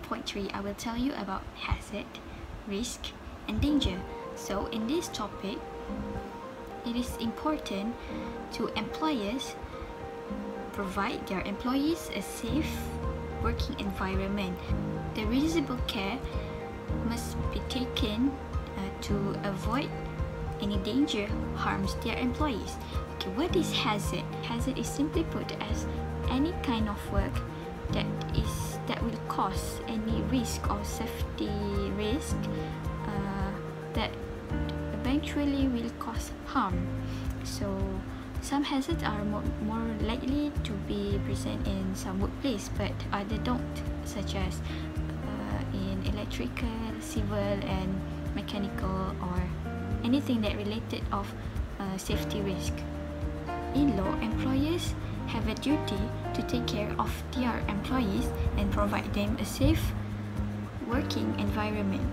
point 3, I will tell you about hazard, risk, and danger. So in this topic, it is important to employers provide their employees a safe working environment. The reasonable care must be taken to avoid any danger harms their employees. Okay, what is hazard? Hazard is simply put as any kind of work that will cause any risk or safety risk that eventually will cause harm. So some hazards are more likely to be present in some workplace, but other don't, such as in electrical, civil, and mechanical, or anything that related of safety risk. In law, employers have a duty to take care of their employees and provide them a safe working environment.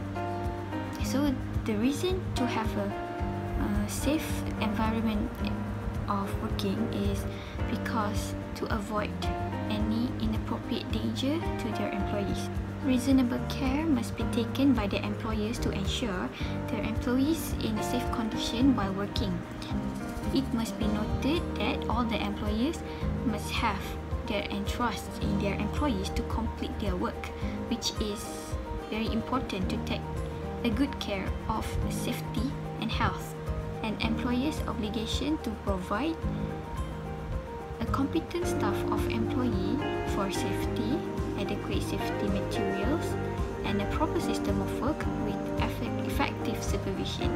So the reason to have a safe environment of working is because to avoid any inappropriate danger to their employees. Reasonable care must be taken by the employers to ensure their employees in a safe condition while working. It must be noted that all the employers must have their entrust in their employees to complete their work, which is very important to take a good care of safety and health. An employer's obligation to provide a competent staff of employee for safety, adequate safety materials, and a proper system of work with effective supervision.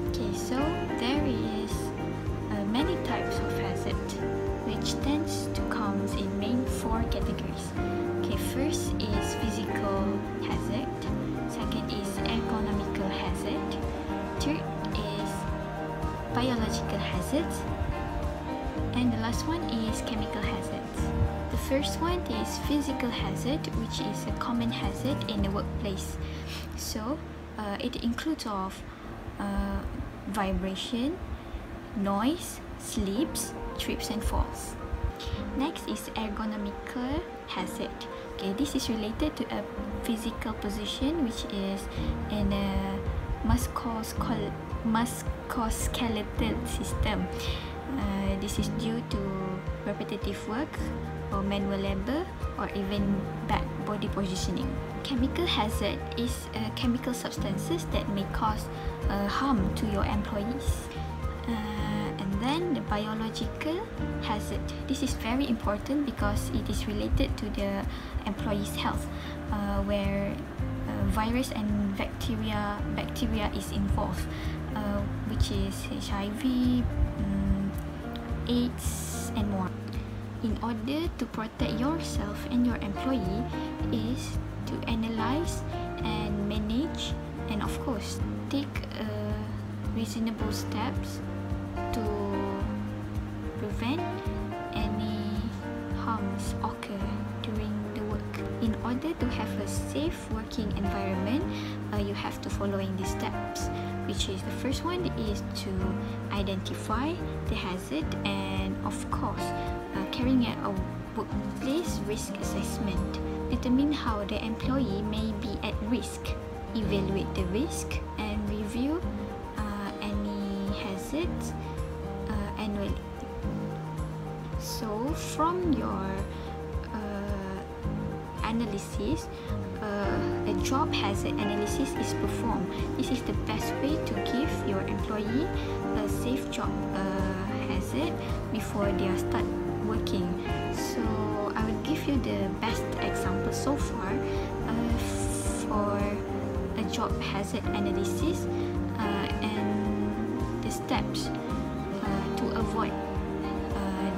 Okay, so there is many types of hazard, which tends to come in main 4 categories. Okay, first is physical hazard, second is ergonomical hazard, third is biological hazards, and the last one is chemical hazards. The first one is physical hazard, which is a common hazard in the workplace. So it includes of vibration, noise, slips, trips and falls. Next is ergonomical hazard. Okay, this is related to a physical position which is in a musculoskeletal system. This is due to repetitive work or manual labor or even bad body positioning. Chemical hazard is chemical substances that may cause harm to your employees. And then the biological hazard. This is very important because it is related to the employee's health, where virus and bacteria is involved, which is HIV, AIDS, and more. In order to protect yourself and your employee is to analyze and manage, and of course take reasonable steps to prevent any harms occur during the work. In order to have a safe working environment, you have to following these steps, which is the first one is to identify the hazard, and of course carrying out a workplace risk assessment. Determine how the employee may be at risk. Evaluate the risk and review any hazards annually. So from your analysis, a job hazard analysis is performed. This is the best way to give your employee a safe job hazard before they start working. So I will give you the best example so far for a job hazard analysis and the steps to avoid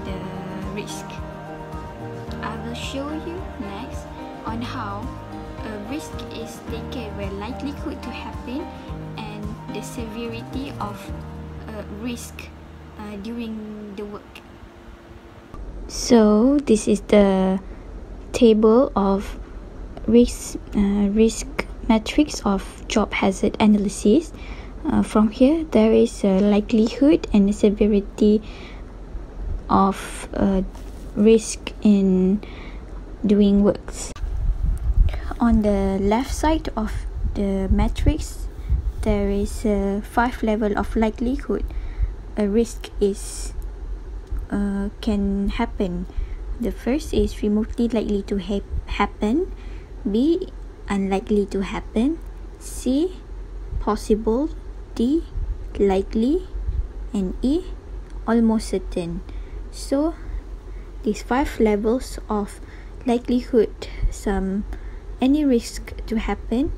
the risk. I will show you next on how a risk is taken where likelihood to happen and the severity of risk during the work. So this is the table of risk matrix of job hazard analysis. From here, there is a likelihood and the severity of risk in doing works. On the left side of the matrix, there is a 5 level of likelihood a risk is can happen. The first is remotely likely to happen, B, unlikely to happen, C, possible, D, likely, and E, almost certain. So these 5 levels of likelihood any risk to happen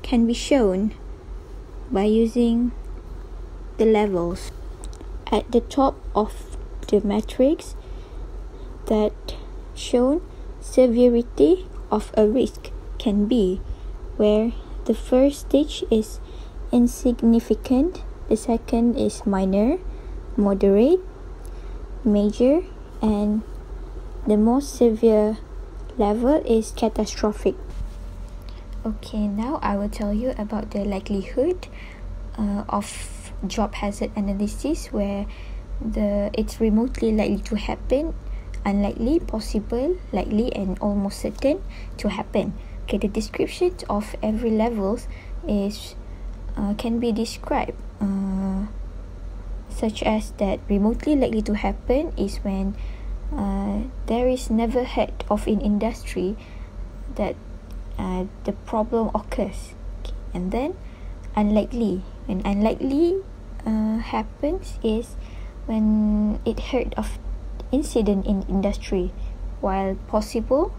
can be shown by using the levels. At the top of the matrix that shown severity of a risk can be, where the first stage is insignificant, the second is minor, moderate, major, and the most severe level is catastrophic. Okay, now I will tell you about the likelihood of job hazard analysis, where it's remotely likely to happen, unlikely, possible, likely, and almost certain to happen. Okay, the description of every levels is can be described such as that remotely likely to happen is when there is never heard of in industry that the problem occurs. Okay. And then unlikely, when unlikely happens is when it heard of incident in industry, while possible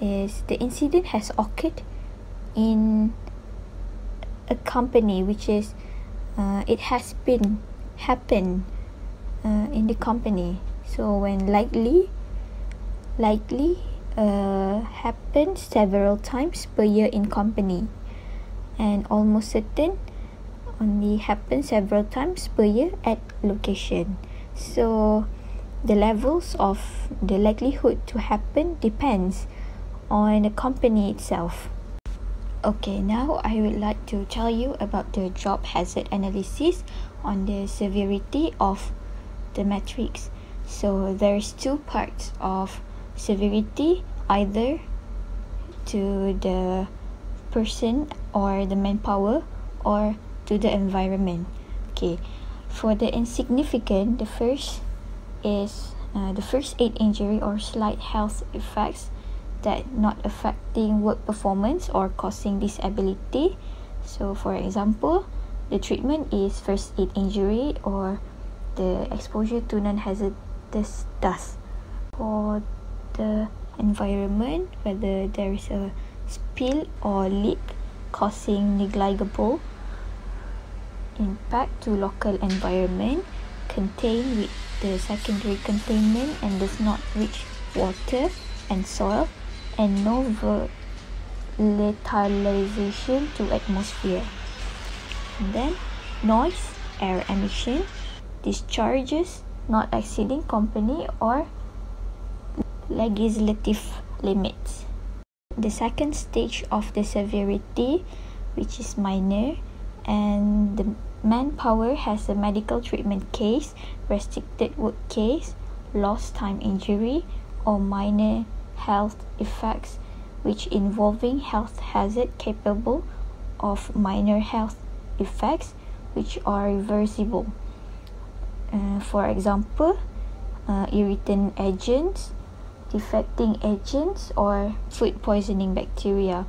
is the incident has occurred in a company, which is it has been happened in the company. So when likely happens several times per year in company, and almost certain only happens several times per year at location. So the levels of the likelihood to happen depends on the company itself. Okay, now I would like to tell you about the job hazard analysis on the severity of the matrix. So there's 2 parts of severity, either to the person or the manpower or to the environment. Okay, for the insignificant, the first is the first aid injury or slight health effects that not affecting work performance or causing disability. So for example, the treatment is first aid injury or the exposure to non-hazardous dust. For the environment, whether there is a spill or leak causing negligible impact to local environment, contained with the secondary containment and does not reach water and soil, and no volatilization to atmosphere. And then noise, air emission, discharges not exceeding company or legislative limits. The second stage of the severity, which is minor, and the manpower has a medical treatment case, restricted work case, lost time injury, or minor health effects which involving health hazard capable of minor health effects which are reversible. For example, irritant agents, defecting agents, or food poisoning bacteria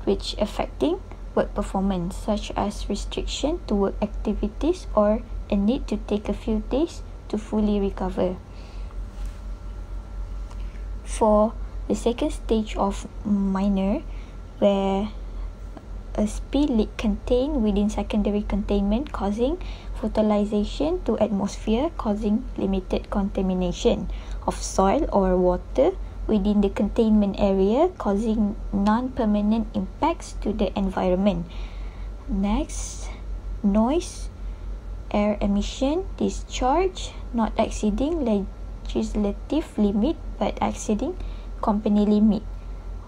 which affecting work performance, such as restriction to work activities or a need to take a few days to fully recover. For the second stage of minor, where a spill leak contained within secondary containment causing volatilization to atmosphere, causing limited contamination of soil or water within the containment area, causing non-permanent impacts to the environment. Next, noise, air emission, discharge not exceeding legislative limit but exceeding company limit,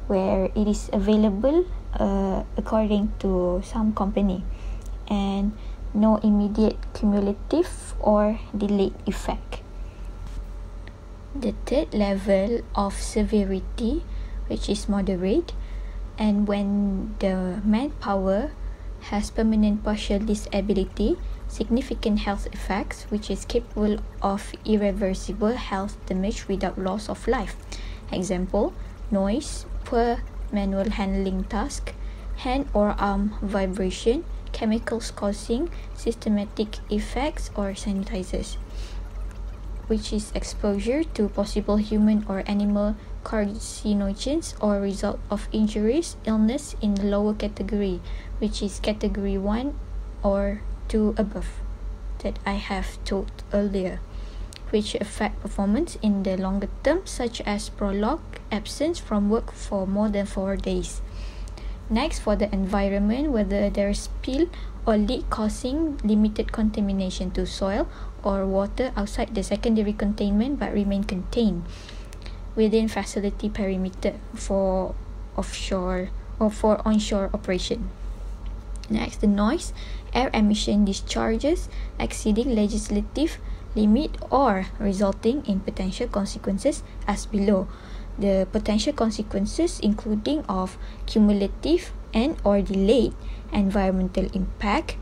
where it is available according to some company, and no immediate cumulative or delayed effect. The third level of severity which is moderate, and when the manpower has permanent partial disability, significant health effects, which is capable of irreversible health damage without loss of life. Example, noise, poor manual handling task, hand or arm vibration, chemicals causing systematic effects, or sanitizers, which is exposure to possible human or animal carcinogens or result of injuries, illness in the lower category, which is category 1 or 2 above that I have told earlier, which affect performance in the longer term, such as prolonged absence from work for more than 4 days. Next, for the environment, whether there is spill or leak causing limited contamination to soil or water outside the secondary containment but remain contained within facility perimeter for offshore or for onshore operation. Next, the noise, air emission discharges exceeding legislative limit or resulting in potential consequences as below. The potential consequences including of cumulative and or delayed environmental impact,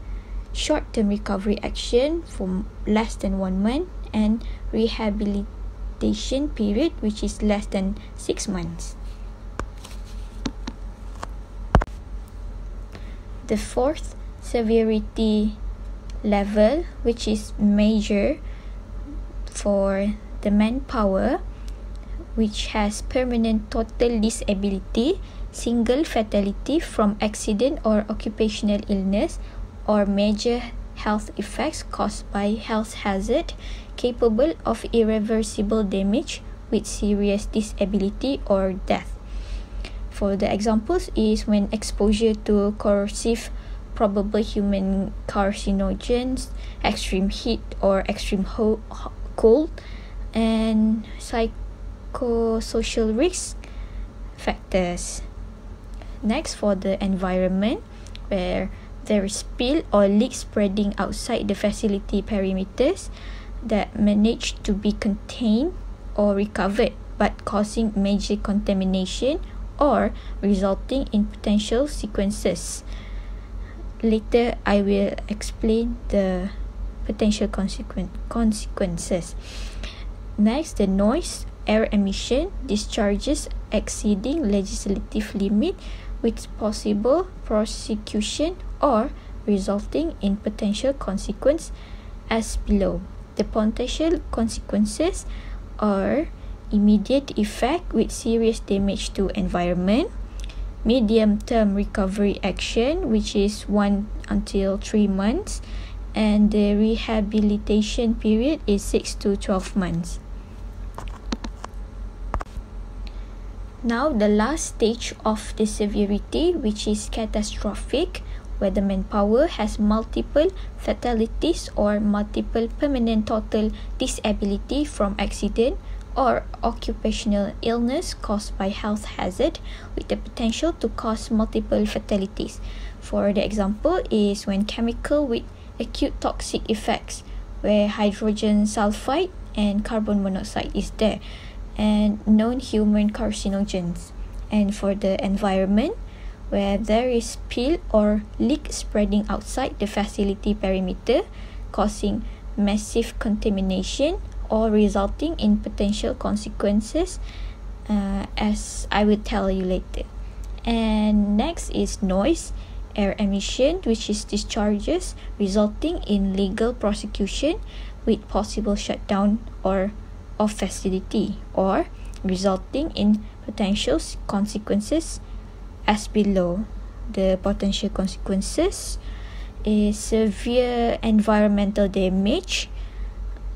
short-term recovery action for less than 1 month, and rehabilitation period which is less than 6 months. The fourth severity level, which is major for the manpower, which has permanent total disability, single fatality from accident or occupational illness, or major health effects caused by health hazard, capable of irreversible damage with serious disability or death. For the examples is when exposure to corrosive probable human carcinogens, extreme heat or extreme cold, and psychosocial risk factors. Next, for the environment, where there is spill or leak spreading outside the facility perimeters that manage to be contained or recovered but causing major contamination or resulting in potential consequences. Later, I will explain the potential consequences. Next, the noise, air emission discharges exceeding legislative limit with possible prosecution or resulting in potential consequence as below. The potential consequences are immediate effect with serious damage to environment, medium-term recovery action, which is 1 until 3 months, and the rehabilitation period is 6 to 12 months. Now, the last stage of the severity, which is catastrophic, where the manpower has multiple fatalities or multiple permanent total disability from accident or occupational illness caused by health hazard with the potential to cause multiple fatalities. For the example is when chemical with acute toxic effects, where hydrogen sulfide and carbon monoxide is there, and known human carcinogens. And for the environment, where there is spill or leak spreading outside the facility perimeter, causing massive contamination or resulting in potential consequences, as I will tell you later. And next is noise, air emission, which is discharges resulting in legal prosecution with possible shutdown or of facility, or resulting in potential consequences as below. The potential consequences is severe environmental damage,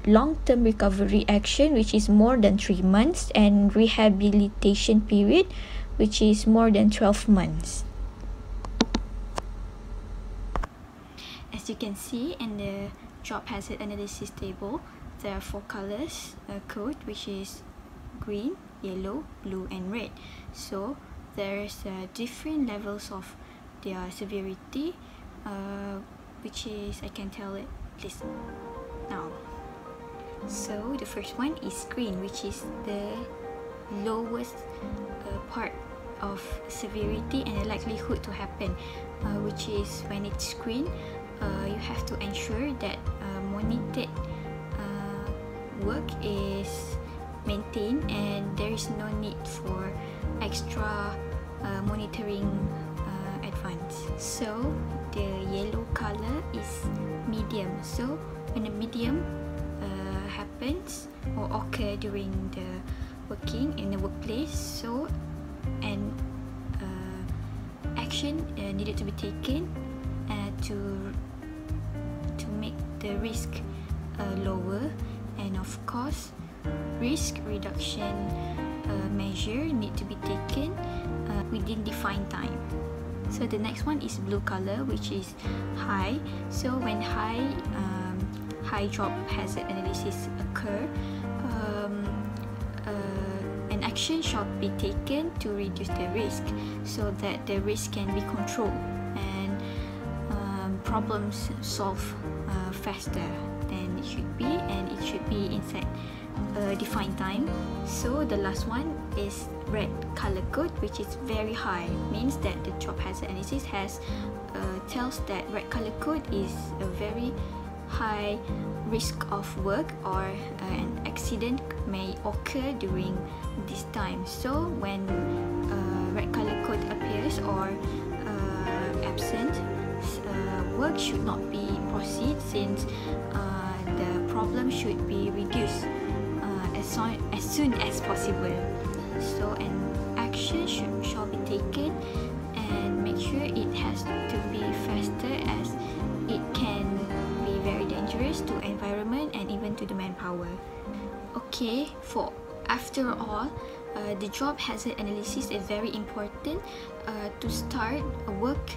long-term recovery action, which is more than 3 months, and rehabilitation period, which is more than 12 months. As you can see in the job hazard analysis table, there are 4 colors code, which is green, yellow, blue, and red. So there's different levels of their severity, which is, I can tell it this now. So the first one is green, which is the lowest part of severity and the likelihood to happen, which is when it's green, you have to ensure that monitored work is maintained and there is no need for extra monitoring advance. So the yellow color is medium. So when a medium happens or occur during the working in the workplace, so an action needed to be taken to make the risk lower, and of course risk reduction measure need to be taken within defined time. So the next one is blue color, which is high. So when high job hazard analysis occur, an action shall be taken to reduce the risk so that the risk can be controlled and problems solved faster than it should be, and it should be inside a defined time. So the last one is red color code, which is very high, means that the job hazard analysis has tells that red color code is a very high risk of work, or an accident may occur during this time. So when red color code appears or absent, work should not be proceed, since the problem should be reduced as soon as possible. So an action shall be taken and make sure it has to be faster, as it can be very dangerous to environment and even to the manpower. Okay, for after all, the job hazard analysis is very important to start a work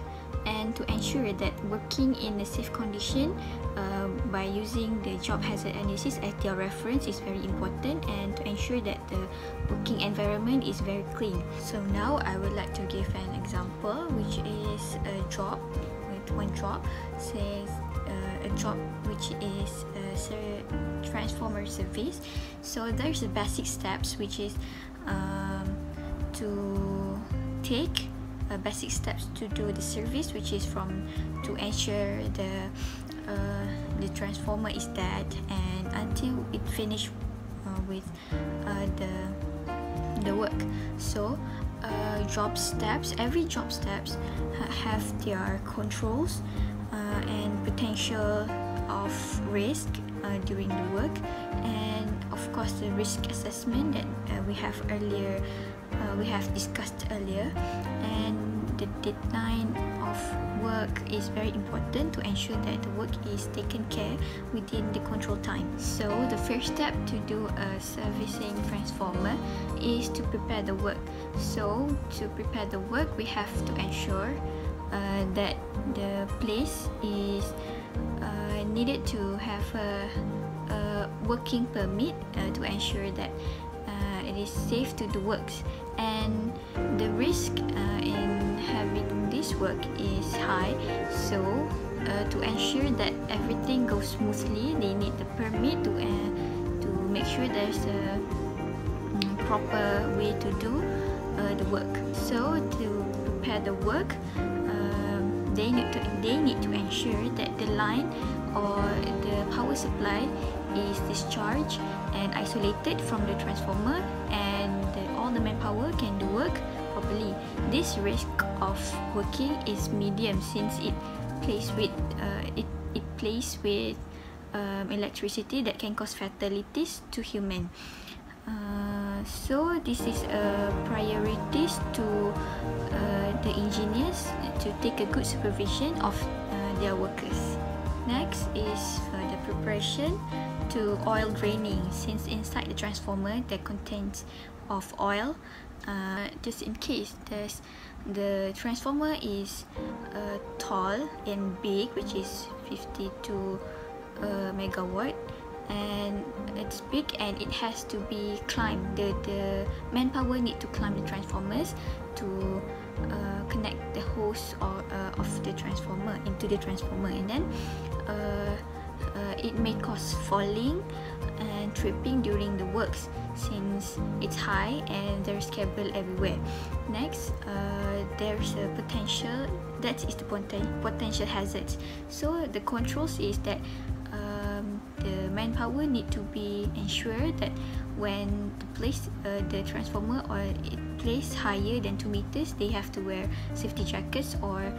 and to ensure that working in a safe condition by using the job hazard analysis as their reference is very important, and to ensure that the working environment is very clean. So now I would like to give an example, which is a job with one job, says a job which is a transformer service. So there's the basic steps, which is to take basic steps to do the service, which is to ensure the transformer is dead and until it finish with the work. So job steps, every job steps have their controls and potential of risk during the work, and of course the risk assessment that we have discussed earlier, and the deadline of work is very important to ensure that the work is taken care within the control time. So the first step to do a servicing transformer is to prepare the work. So to prepare the work, we have to ensure that the place is needed to have a working permit to ensure that it is safe to do works, and the risk in having this work is high. So to ensure that everything goes smoothly, they need the permit to make sure there's a proper way to do the work. So to prepare the work, they need to ensure that the line or the power supply is discharged and isolated from the transformer, and all the manpower can do work properly. This risk of working is medium, since it plays with electricity that can cause fatalities to human. So this is priorities to the engineers to take a good supervision of their workers. Next is the preparation to oil draining, since inside the transformer there contains of oil. Just in case the transformer is tall and big, which is 52 megawatt, and it's big and it has to be climbed. The manpower need to climb the transformers to connect the hose of the transformer into the transformer, and then it may cause falling and tripping during the works since it's high and there's cable everywhere. Next, there's a potential, that is the potential hazards. So the controls is that the manpower need to be ensured that when the transformer or it placed higher than 2 meters, they have to wear safety jackets or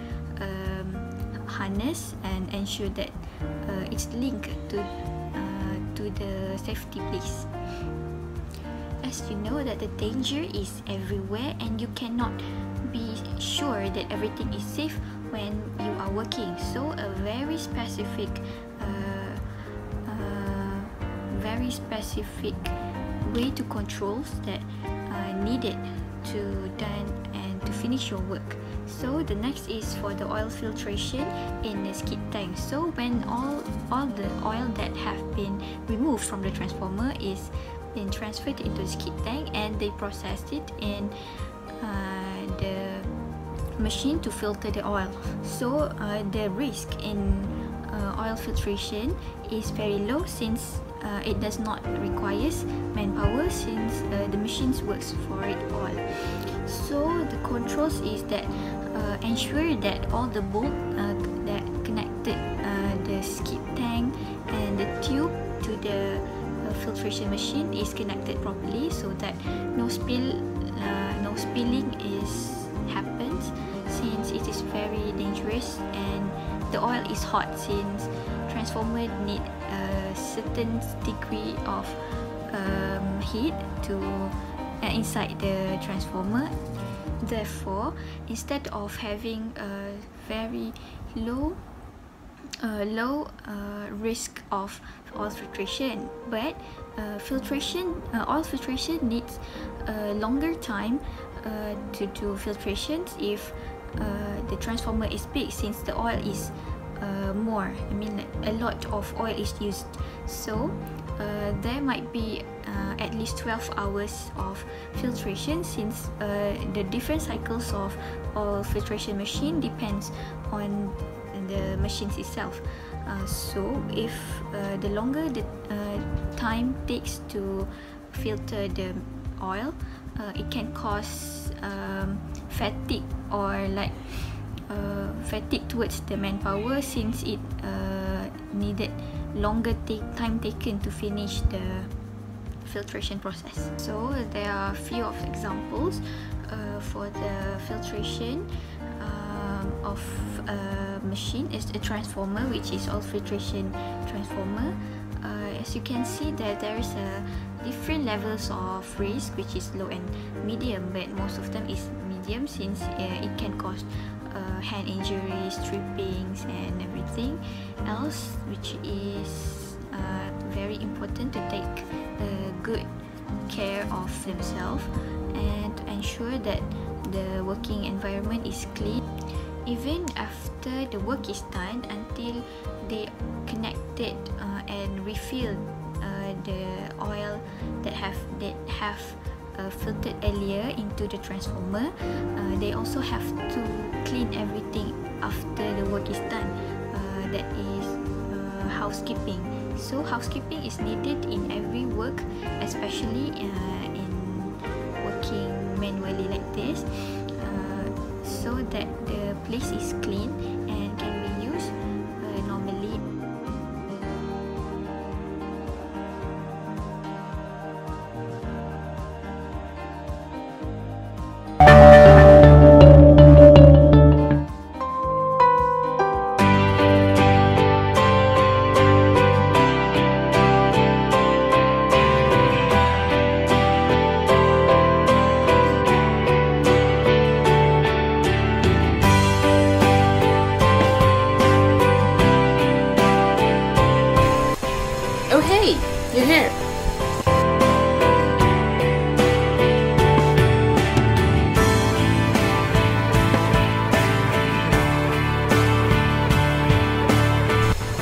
harness and ensure that it's linked to the safety place. As you know that the danger is everywhere and you cannot be sure that everything is safe when you are working. So a very specific way to controls that needed to done and to finish your work. So the next is for the oil filtration in the skid tank. So when all the oil that have been removed from the transformer is been transferred into the skid tank and they processed it in the machine to filter the oil. So the risk in oil filtration is very low since it does not require manpower since the machines works for it all. So the controls is that ensure that all the bolt that connected the skid tank and the tube to the filtration machine is connected properly so that no spilling happens since it is very dangerous and the oil is hot since transformer need a certain degree of heat to inside the transformer. Therefore, instead of having a very low risk of oil filtration, but oil filtration needs a longer time to do filtrations if the transformer is big since the oil is more. I mean, like, a lot of oil is used. So there might be at least 12 hours of filtration since the different cycles of oil filtration machine depends on the machines itself. So if the longer the time takes to filter the oil, it can cause fatigue or like fatigue towards the manpower since it needed longer time taken to finish the filtration process. So there are a few of examples for the filtration of a machine. Is a transformer, which is oil filtration transformer. As you can see that there's different levels of risk, which is low and medium, but most of them is medium since it can cause hand injuries, trippings and everything else, which is very important to take good care of themselves and to ensure that the working environment is clean even after the work is done until they connected and refilled the oil that have filtered earlier into the transformer. They also have to clean everything after the work is done. That is housekeeping. So housekeeping is needed in every work, especially in working manually like this, so that the place is clean and can be used normally. Oh hey, you're here.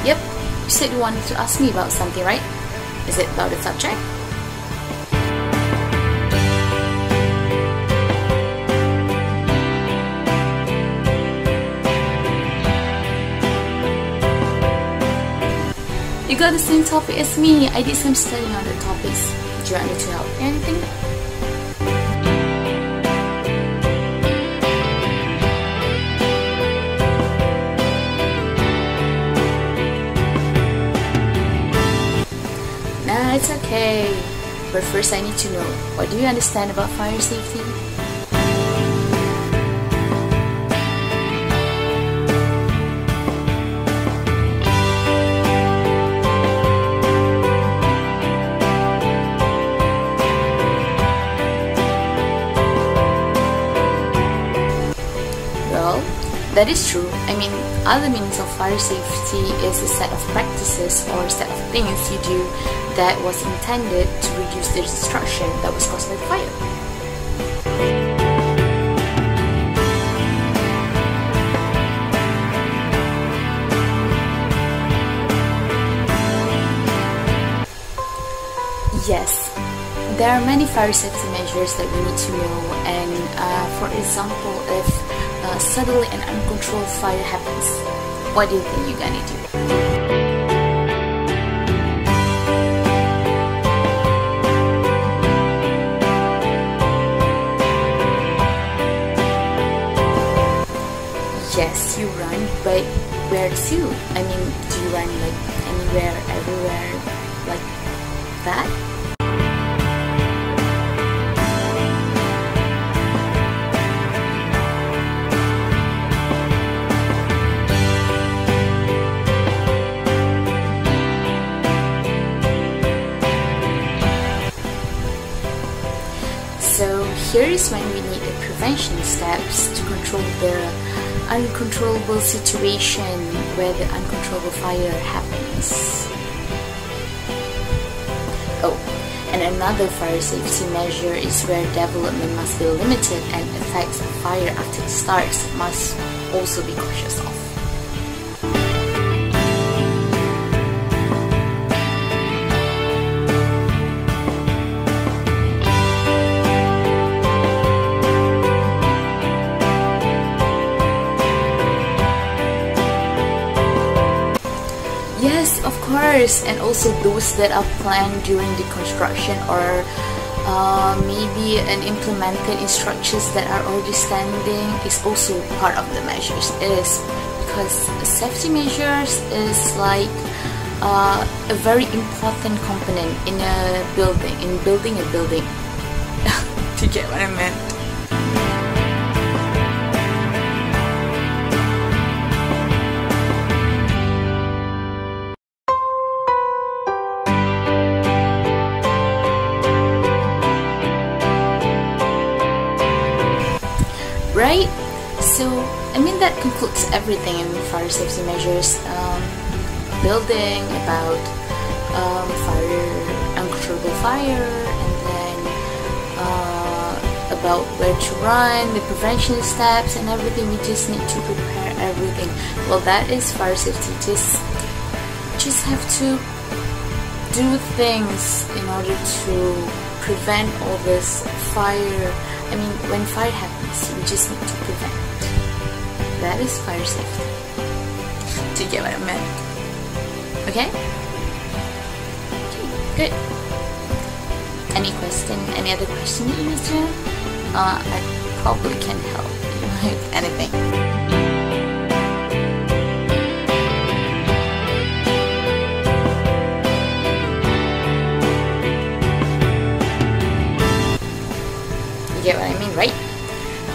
Yep, you said you wanted to ask me about something, right? Is it about the subject? You got the same topic as me. I did some studying on the topics. Do you want me to help? Anything? Nah, it's okay. But first I need to know, what do you understand about fire safety? Well, that is true. I mean, other means of fire safety is a set of practices or a set of things you do that was intended to reduce the destruction that was caused by the fire. Yes, there are many fire safety measures that we need to know, and for example, if suddenly an uncontrolled fire happens, what do you think you're gonna do? Yes, you run, but where to? I mean, do you run like anywhere, everywhere, like that? So here is when we need the prevention steps to control the uncontrollable situation where the uncontrollable fire happens. Oh, and another fire safety measure is where development must be limited and effects of fire after it starts must also be cautious of. Yes, of course, and also those that are planned during the construction or maybe an implemented instructions that are already standing is also part of the measures. It is because safety measures is like a very important component in a building, in building a building. Do you get what I meant? Right? So, I mean, that concludes everything in fire safety measures. Building, about fire, uncontrollable fire, and then about where to run, the prevention steps and everything. We just need to prepare everything. Well, that is fire safety. Just have to do things in order to prevent all this fire. I mean, when fire happens, we just need to prevent. That is fire safety. Do you get what I meant? Okay? Okay, good. Any question? Any other question that you need to know? I probably can help you with anything. You get what I mean, right?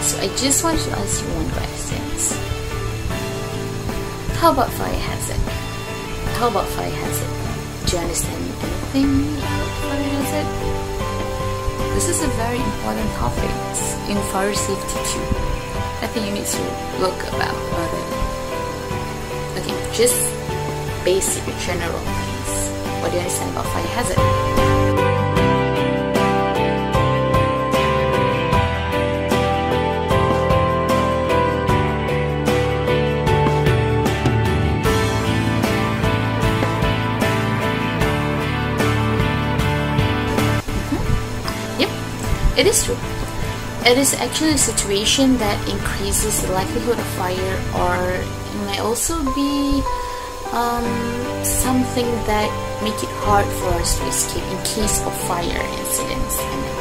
So I just want to ask you one question. How about fire hazard? How about fire hazard? Do you understand anything about fire hazard? This is a very important topic in fire safety too. I think you need to look about it. Okay, just basic general things. What do you understand about fire hazard? It is true. It is actually a situation that increases the likelihood of fire, or it may also be something that make it hard for us to escape in case of fire incidents and everything.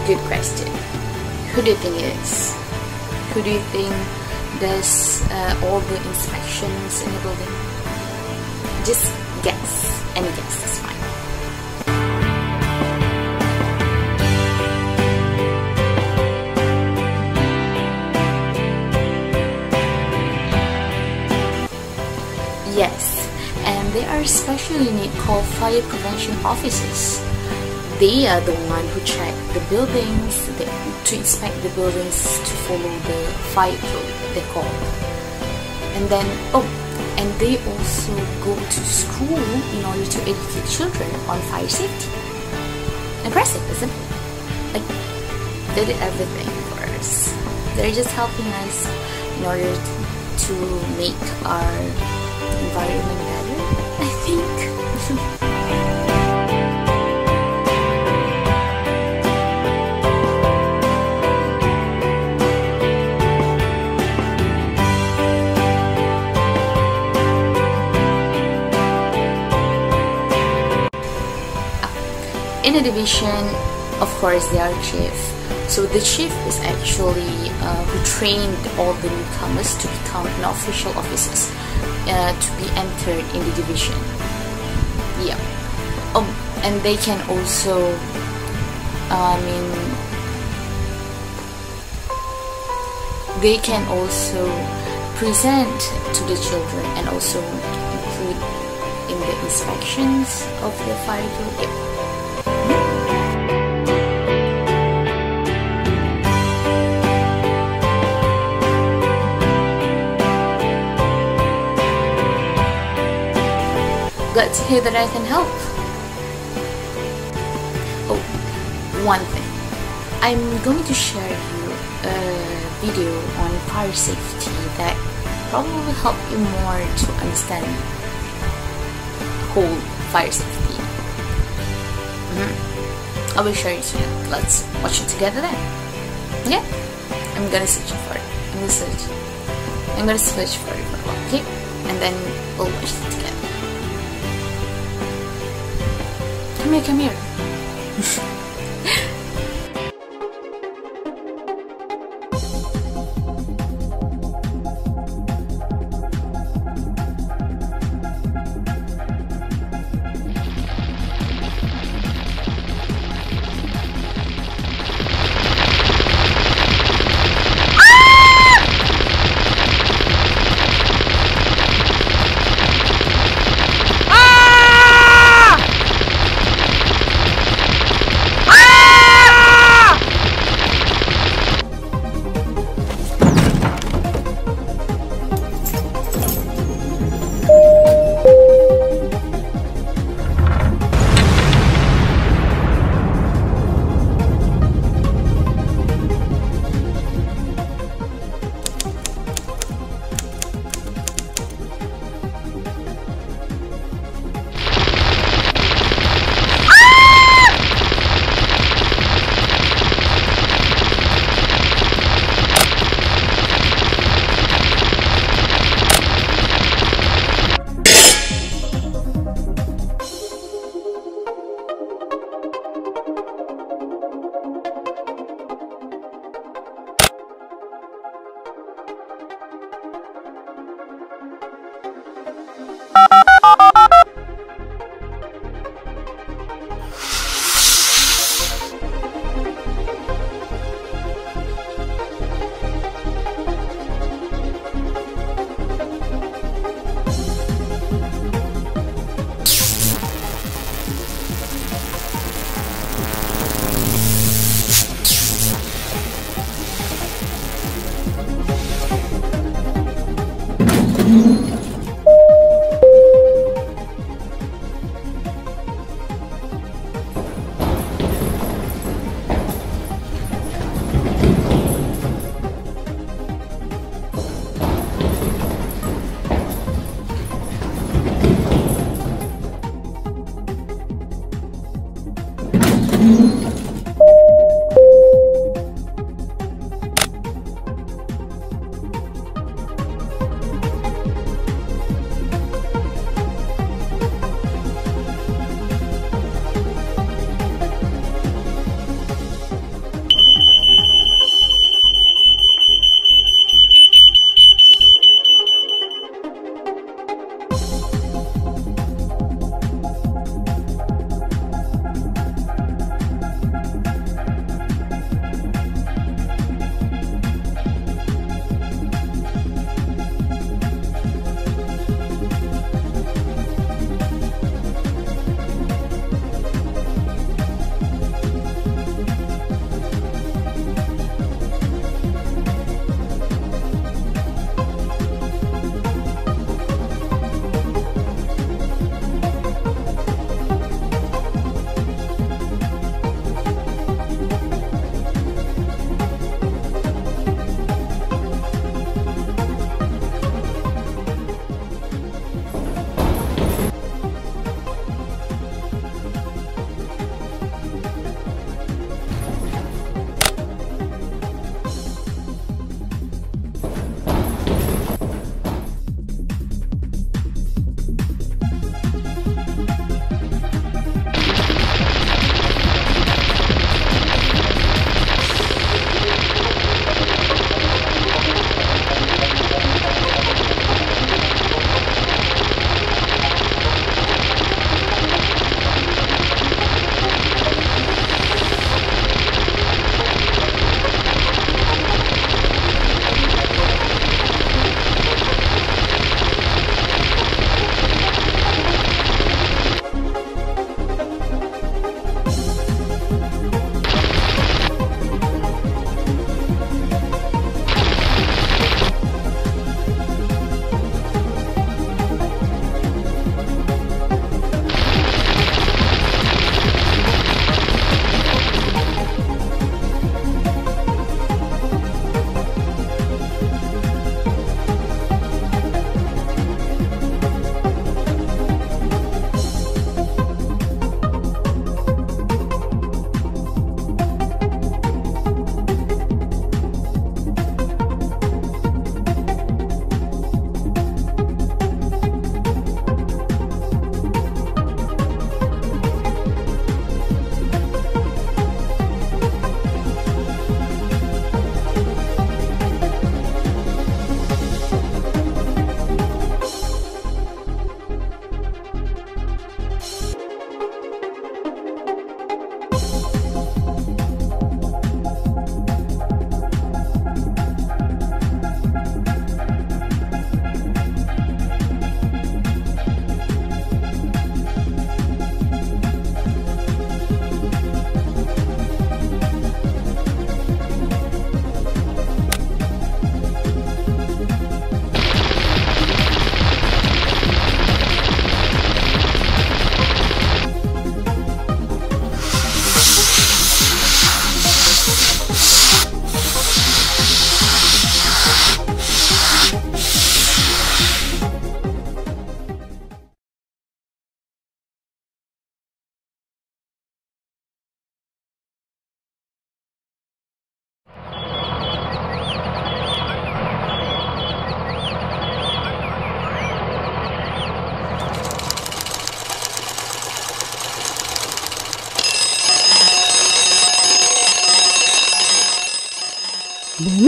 Good question. Who do you think it is? Who do you think does all the inspections in the building? Just guess. Any guess is fine. Yes, and they are a special unit called fire prevention officers. They are the one who check the buildings, to inspect the buildings to follow the fire code, they call. And then, and they also go to school in order to educate children on fire safety. Impressive, isn't it? Like, they did everything for us. They're just helping us in order to make our environment better, I think. In a division, of course, they are chief. So the chief is actually who trained all the newcomers to become an official officers to be entered in the division. Yeah. And they can also, they can also present to the children and also include in the inspections of the fire code. Yeah. Glad to hear that I can help. One thing. I'm going to share you a video on fire safety that probably will help you more to understand whole fire safety. I will share it to you. Let's watch it together then. Yeah? I'm gonna search for it. I'm gonna search for it for a while, okay? And then we'll watch it together. Come here.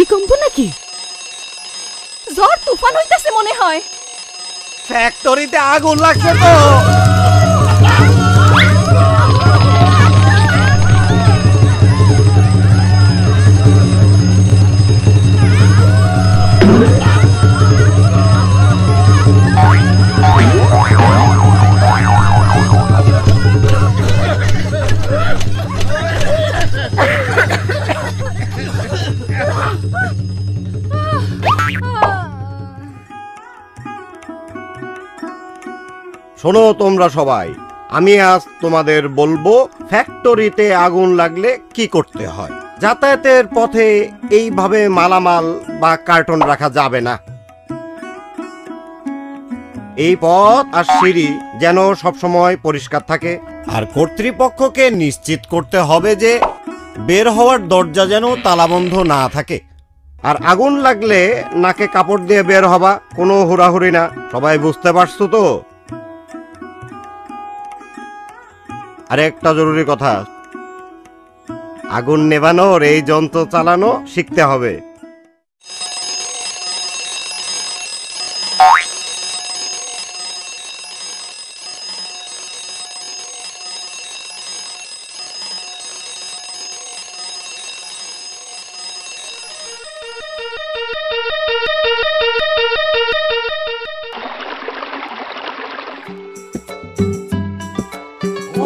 ভূমিকম্প নাকি? ঝড় তুফান হইতাছে মনে হয়। ফ্যাক্টরিতে আগুন লাগছে তো। শোনো তোমরা সবাই, আমি আজ তোমাদের বলবো ফ্যাক্টরিতে আগুন লাগলে কি করতে হয়। যাতায়াতের পথে এইভাবে মালামাল বা কার্টন রাখা যাবে না। এই পথ আর সিঁড়ি যেন সবসময় পরিষ্কার থাকে। আর কর্তৃপক্ষকে নিশ্চিত করতে হবে যে বের হওয়ার দরজা যেন তালাবন্ধ না থাকে। আর আগুন লাগলে নাকে কাপড় দিয়ে বের হবা, কোনো হুড়াহুড়ি না। সবাই বুঝতে পারছো তো? আর একটা জরুরি কথা, আগুন নেভানোর এই যন্ত্র চালানো শিখতে হবে।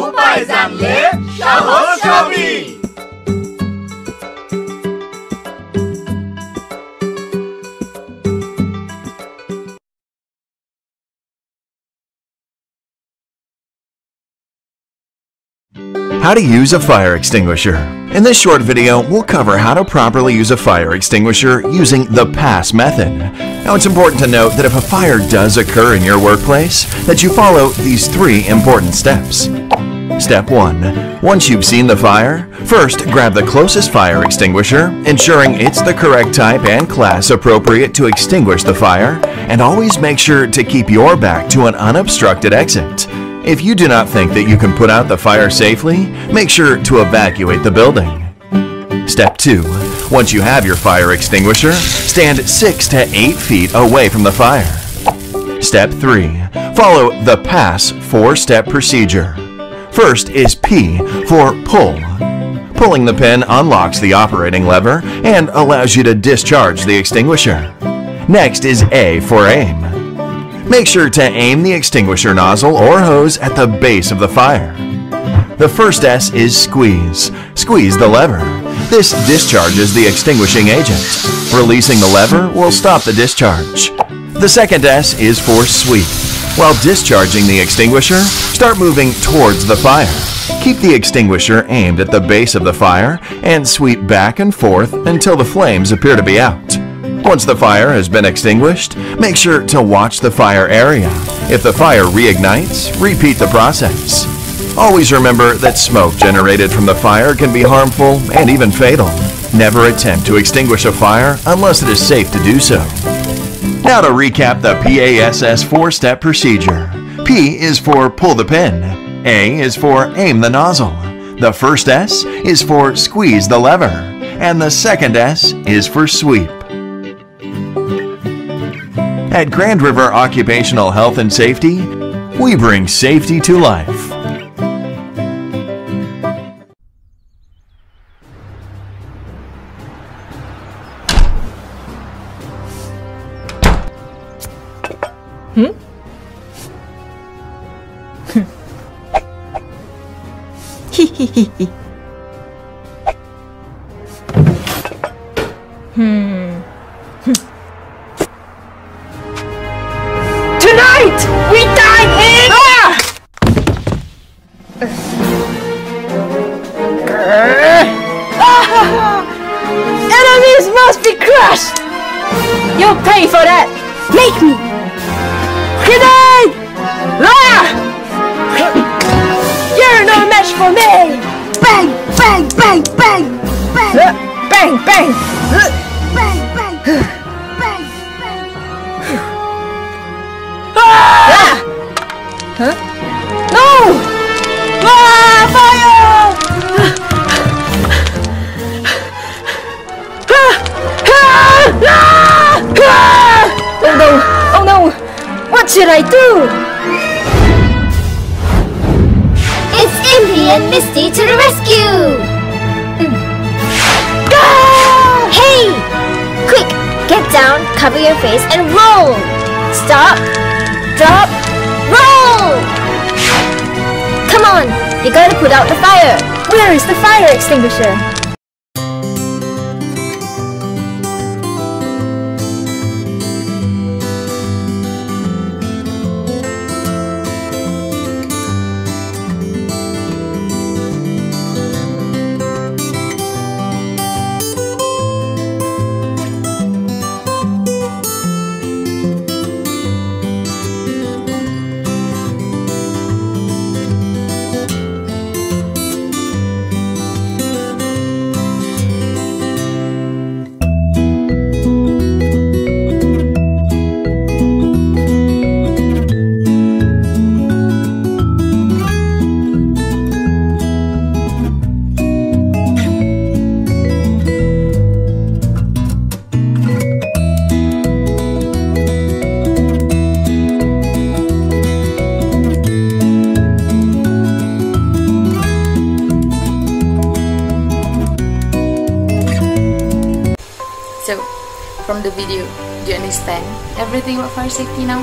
উপায় জানলে সাহস হবে। How to use a fire extinguisher. In this short video, we'll cover how to properly use a fire extinguisher using the PASS method. Now, it's important to note that if a fire does occur in your workplace, that you follow these 3 important steps. Step 1. Once you've seen the fire, first grab the closest fire extinguisher, ensuring it's the correct type and class appropriate to extinguish the fire, and always make sure to keep your back to an unobstructed exit. If you do not think that you can put out the fire safely, make sure to evacuate the building. Step 2. Once you have your fire extinguisher, stand 6 to 8 feet away from the fire. Step 3. Follow the PASS 4-step procedure. First is P for pull. Pulling the pin unlocks the operating lever and allows you to discharge the extinguisher. Next is A for aim. Make sure to aim the extinguisher nozzle or hose at the base of the fire. The first S is squeeze. Squeeze the lever. This discharges the extinguishing agent. Releasing the lever will stop the discharge. The second S is for sweep. While discharging the extinguisher, start moving towards the fire. Keep the extinguisher aimed at the base of the fire and sweep back and forth until the flames appear to be out. Once the fire has been extinguished, make sure to watch the fire area. If the fire reignites, repeat the process. Always remember that smoke generated from the fire can be harmful and even fatal. Never attempt to extinguish a fire unless it is safe to do so. Now to recap the PASS 4-step procedure. P is for pull the pin. A is for aim the nozzle. The first S is for squeeze the lever. And the second S is for sweep. At Grand River Occupational Health and Safety, we bring safety to life. Tonight we dine in. Enemies must be crushed. You'll pay for that. Make me. Grenade! You're no match for me. Bang, bang, bang, bang, bang, bang, bang, bang, bang, bang, bang. Huh? No! Fire! What should I do? It's Impy and Misty to the rescue! Hey! Quick! Get down, cover your face, and roll! Stop! Drop! Roll! Come on! You gotta put out the fire! Where is the fire extinguisher? So, from the video, do you understand everything about fire safety now?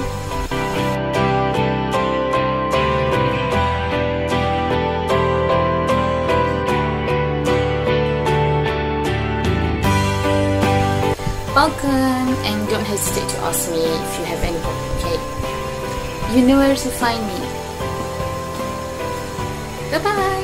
Welcome, and don't hesitate to ask me if you have any problem, okay? You know where to find me. Bye-bye!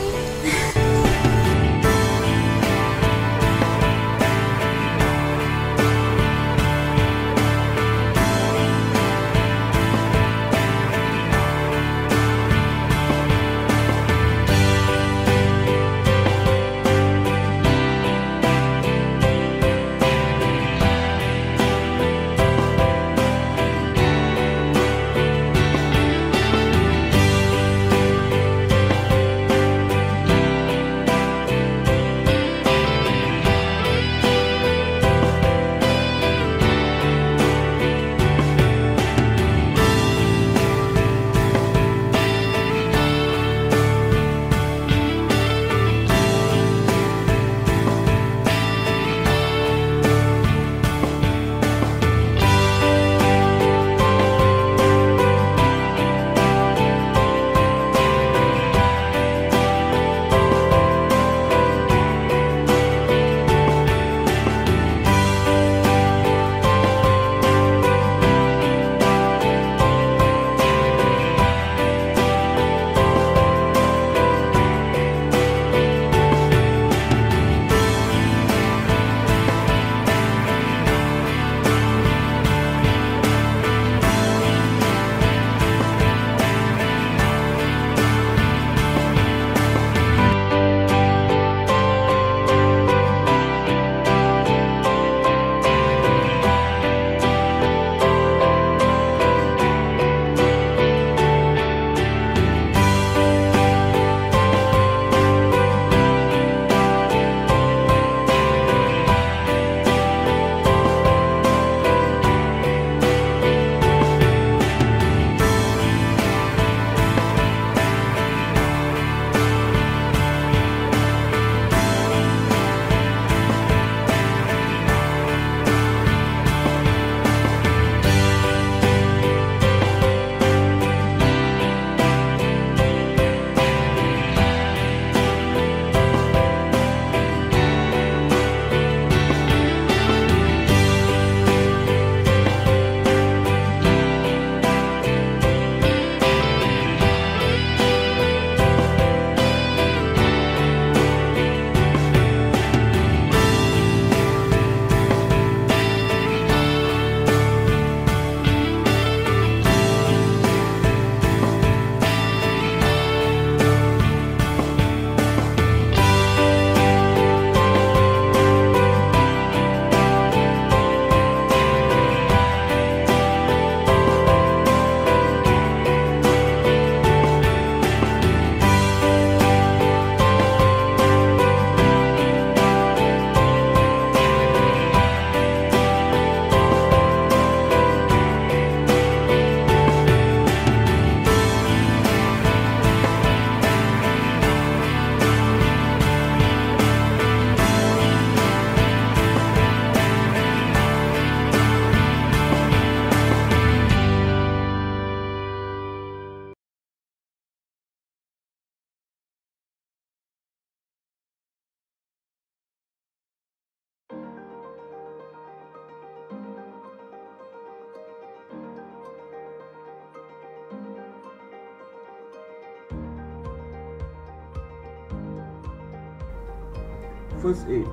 First aid.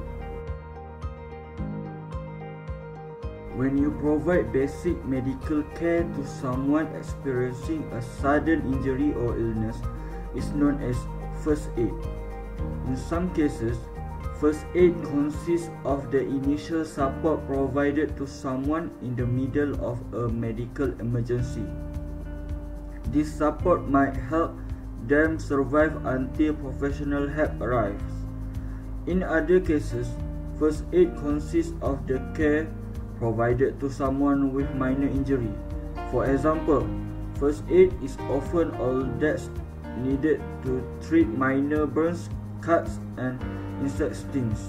When you provide basic medical care to someone experiencing a sudden injury or illness, is known as first aid. In some cases, first aid consists of the initial support provided to someone in the middle of a medical emergency. This support might help them survive until professional help arrives. In other cases, first aid consists of the care provided to someone with minor injury. For example, first aid is often all that's needed to treat minor burns, cuts, and insect stings.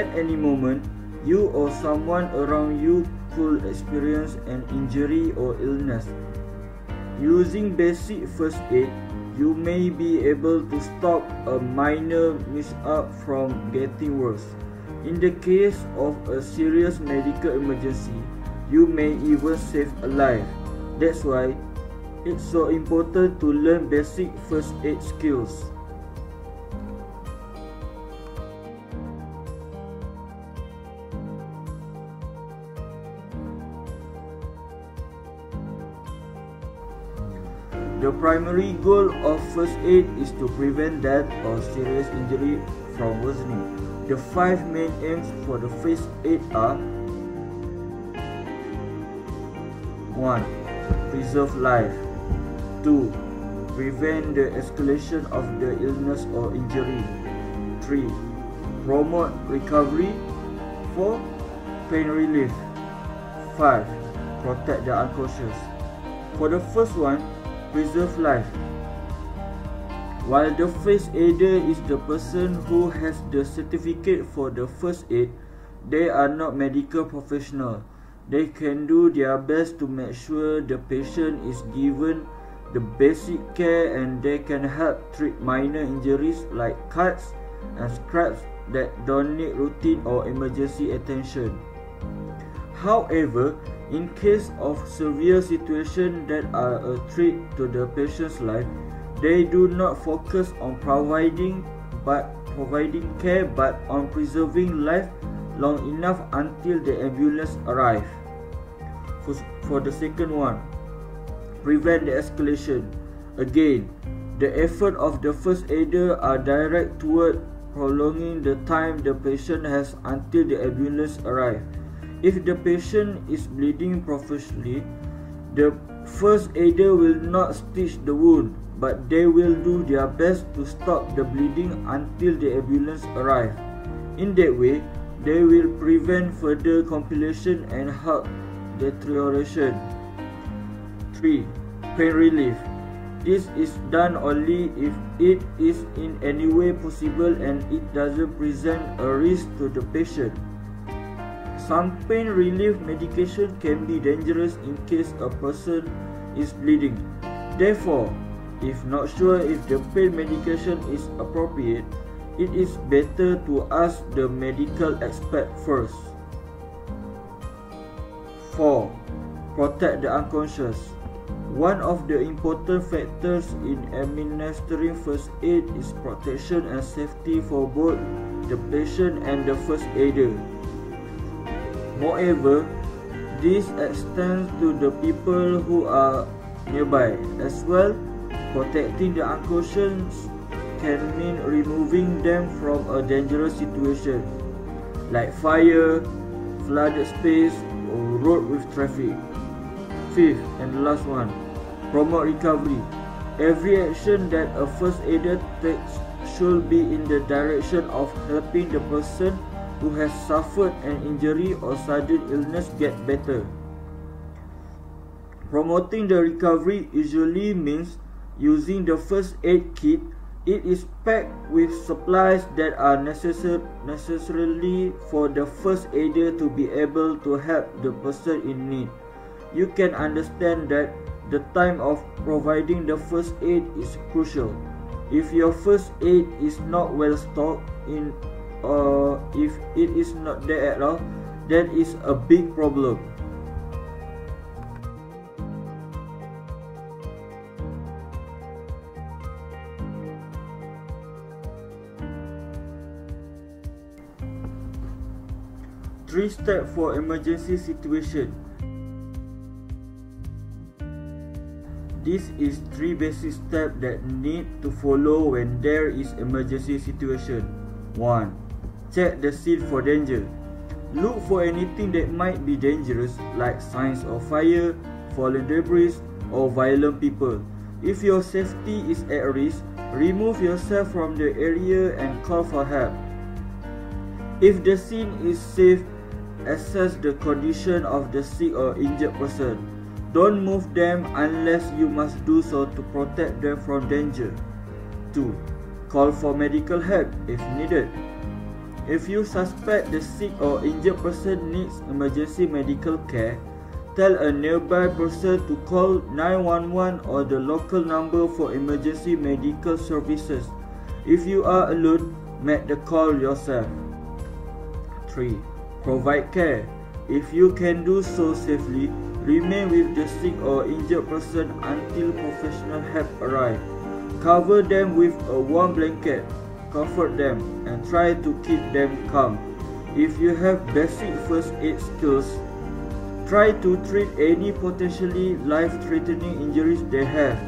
At any moment, you or someone around you could experience an injury or illness. Using basic first aid, you may be able to stop a minor mishap from getting worse. In the case of a serious medical emergency, you may even save a life. That's why it's so important to learn basic first aid skills. The primary goal of first aid is to prevent death or serious injury from worsening. The 5 main aims for the first aid are: 1. Preserve life. 2. Prevent the escalation of the illness or injury. 3. Promote recovery. 4. Pain relief. 5. Protect the unconscious. For the first one, preserve life. While the first aider is the person who has the certificate for the first aid, they are not medical professionals. They can do their best to make sure the patient is given the basic care, and they can help treat minor injuries like cuts and scrapes that don't need routine or emergency attention. However, in case of severe situations that are a threat to the patient's life, they do not focus on providing care but on preserving life long enough until the ambulance arrives. For the second one, prevent the escalation. Again, the effort of the first aider are direct toward prolonging the time the patient has until the ambulance arrives. If the patient is bleeding profusely, the first aider will not stitch the wound, but they will do their best to stop the bleeding until the ambulance arrives. In that way, they will prevent further complication and help deterioration. 3. Pain relief. This is done only if it is in any way possible and it doesn't present a risk to the patient. Some pain relief medication can be dangerous in case a person is bleeding. Therefore, if not sure if the pain medication is appropriate, it is better to ask the medical expert first. 4. Protect the unconscious. One of the important factors in administering first aid is protection and safety for both the patient and the first aider. Moreover, this extends to the people who are nearby as well. Protecting the unconscious can mean removing them from a dangerous situation like fire, flooded space, or road with traffic. 5th and the last one, promote recovery. Every action that a first aider takes should be in the direction of helping the person who has suffered an injury or sudden illness get better. Promoting the recovery usually means using the first aid kit. It is packed with supplies that are necessarily for the first aider to be able to help the person in need. You can understand that the time of providing the first aid is crucial. If your first aid is not well stocked in, or if it is not there at all, that is a big problem. 3 steps for emergency situation. This is 3 basic steps that need to follow when there is emergency situation. 1. Check the scene for danger. Look for anything that might be dangerous, like signs of fire, fallen debris, or violent people. If your safety is at risk, remove yourself from the area and call for help. If the scene is safe, assess the condition of the sick or injured person. Don't move them unless you must do so to protect them from danger. 2. Call for medical help if needed. If you suspect the sick or injured person needs emergency medical care, tell a nearby person to call 911 or the local number for emergency medical services. If you are alone, make the call yourself. 3. Provide care. If you can do so safely, remain with the sick or injured person until professional help arrives. Cover them with a warm blanket, comfort them, and try to keep them calm. If you have basic first aid skills, try to treat any potentially life-threatening injuries they have.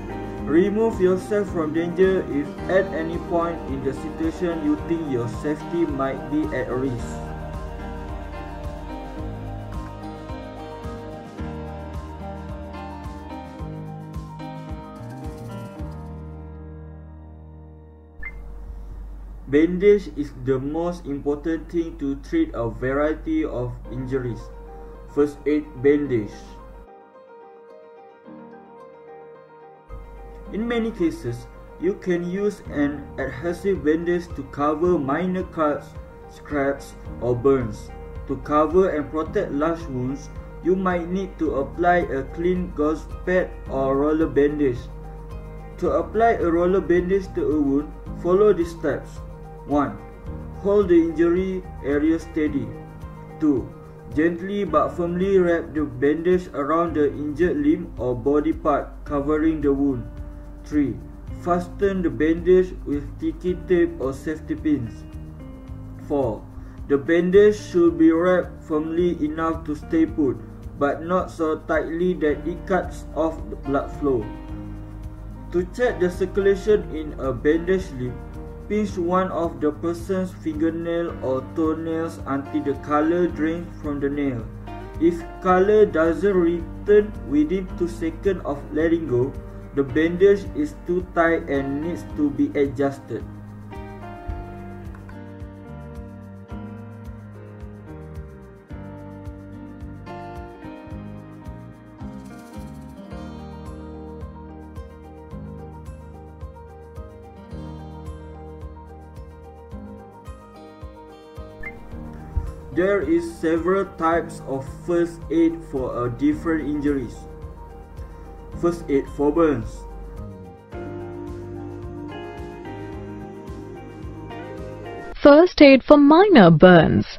Remove yourself from danger if at any point in the situation you think your safety might be at risk. Bandage is the most important thing to treat a variety of injuries. First aid bandage. In many cases, you can use an adhesive bandage to cover minor cuts, scrapes, or burns. To cover and protect large wounds, you might need to apply a clean gauze pad or roller bandage. To apply a roller bandage to a wound, follow these steps. 1. Hold the injury area steady. 2. Gently but firmly wrap the bandage around the injured limb or body part, covering the wound. 3. Fasten the bandage with sticky tape or safety pins. 4. The bandage should be wrapped firmly enough to stay put, but not so tightly that it cuts off the blood flow. To check the circulation in a bandaged limb, pinch one of the person's fingernail or toenails until the color drains from the nail. If color doesn't return within 2 seconds of letting go, the bandage is too tight and needs to be adjusted. There is several types of first aid for different injuries. First aid for burns. First aid for minor burns.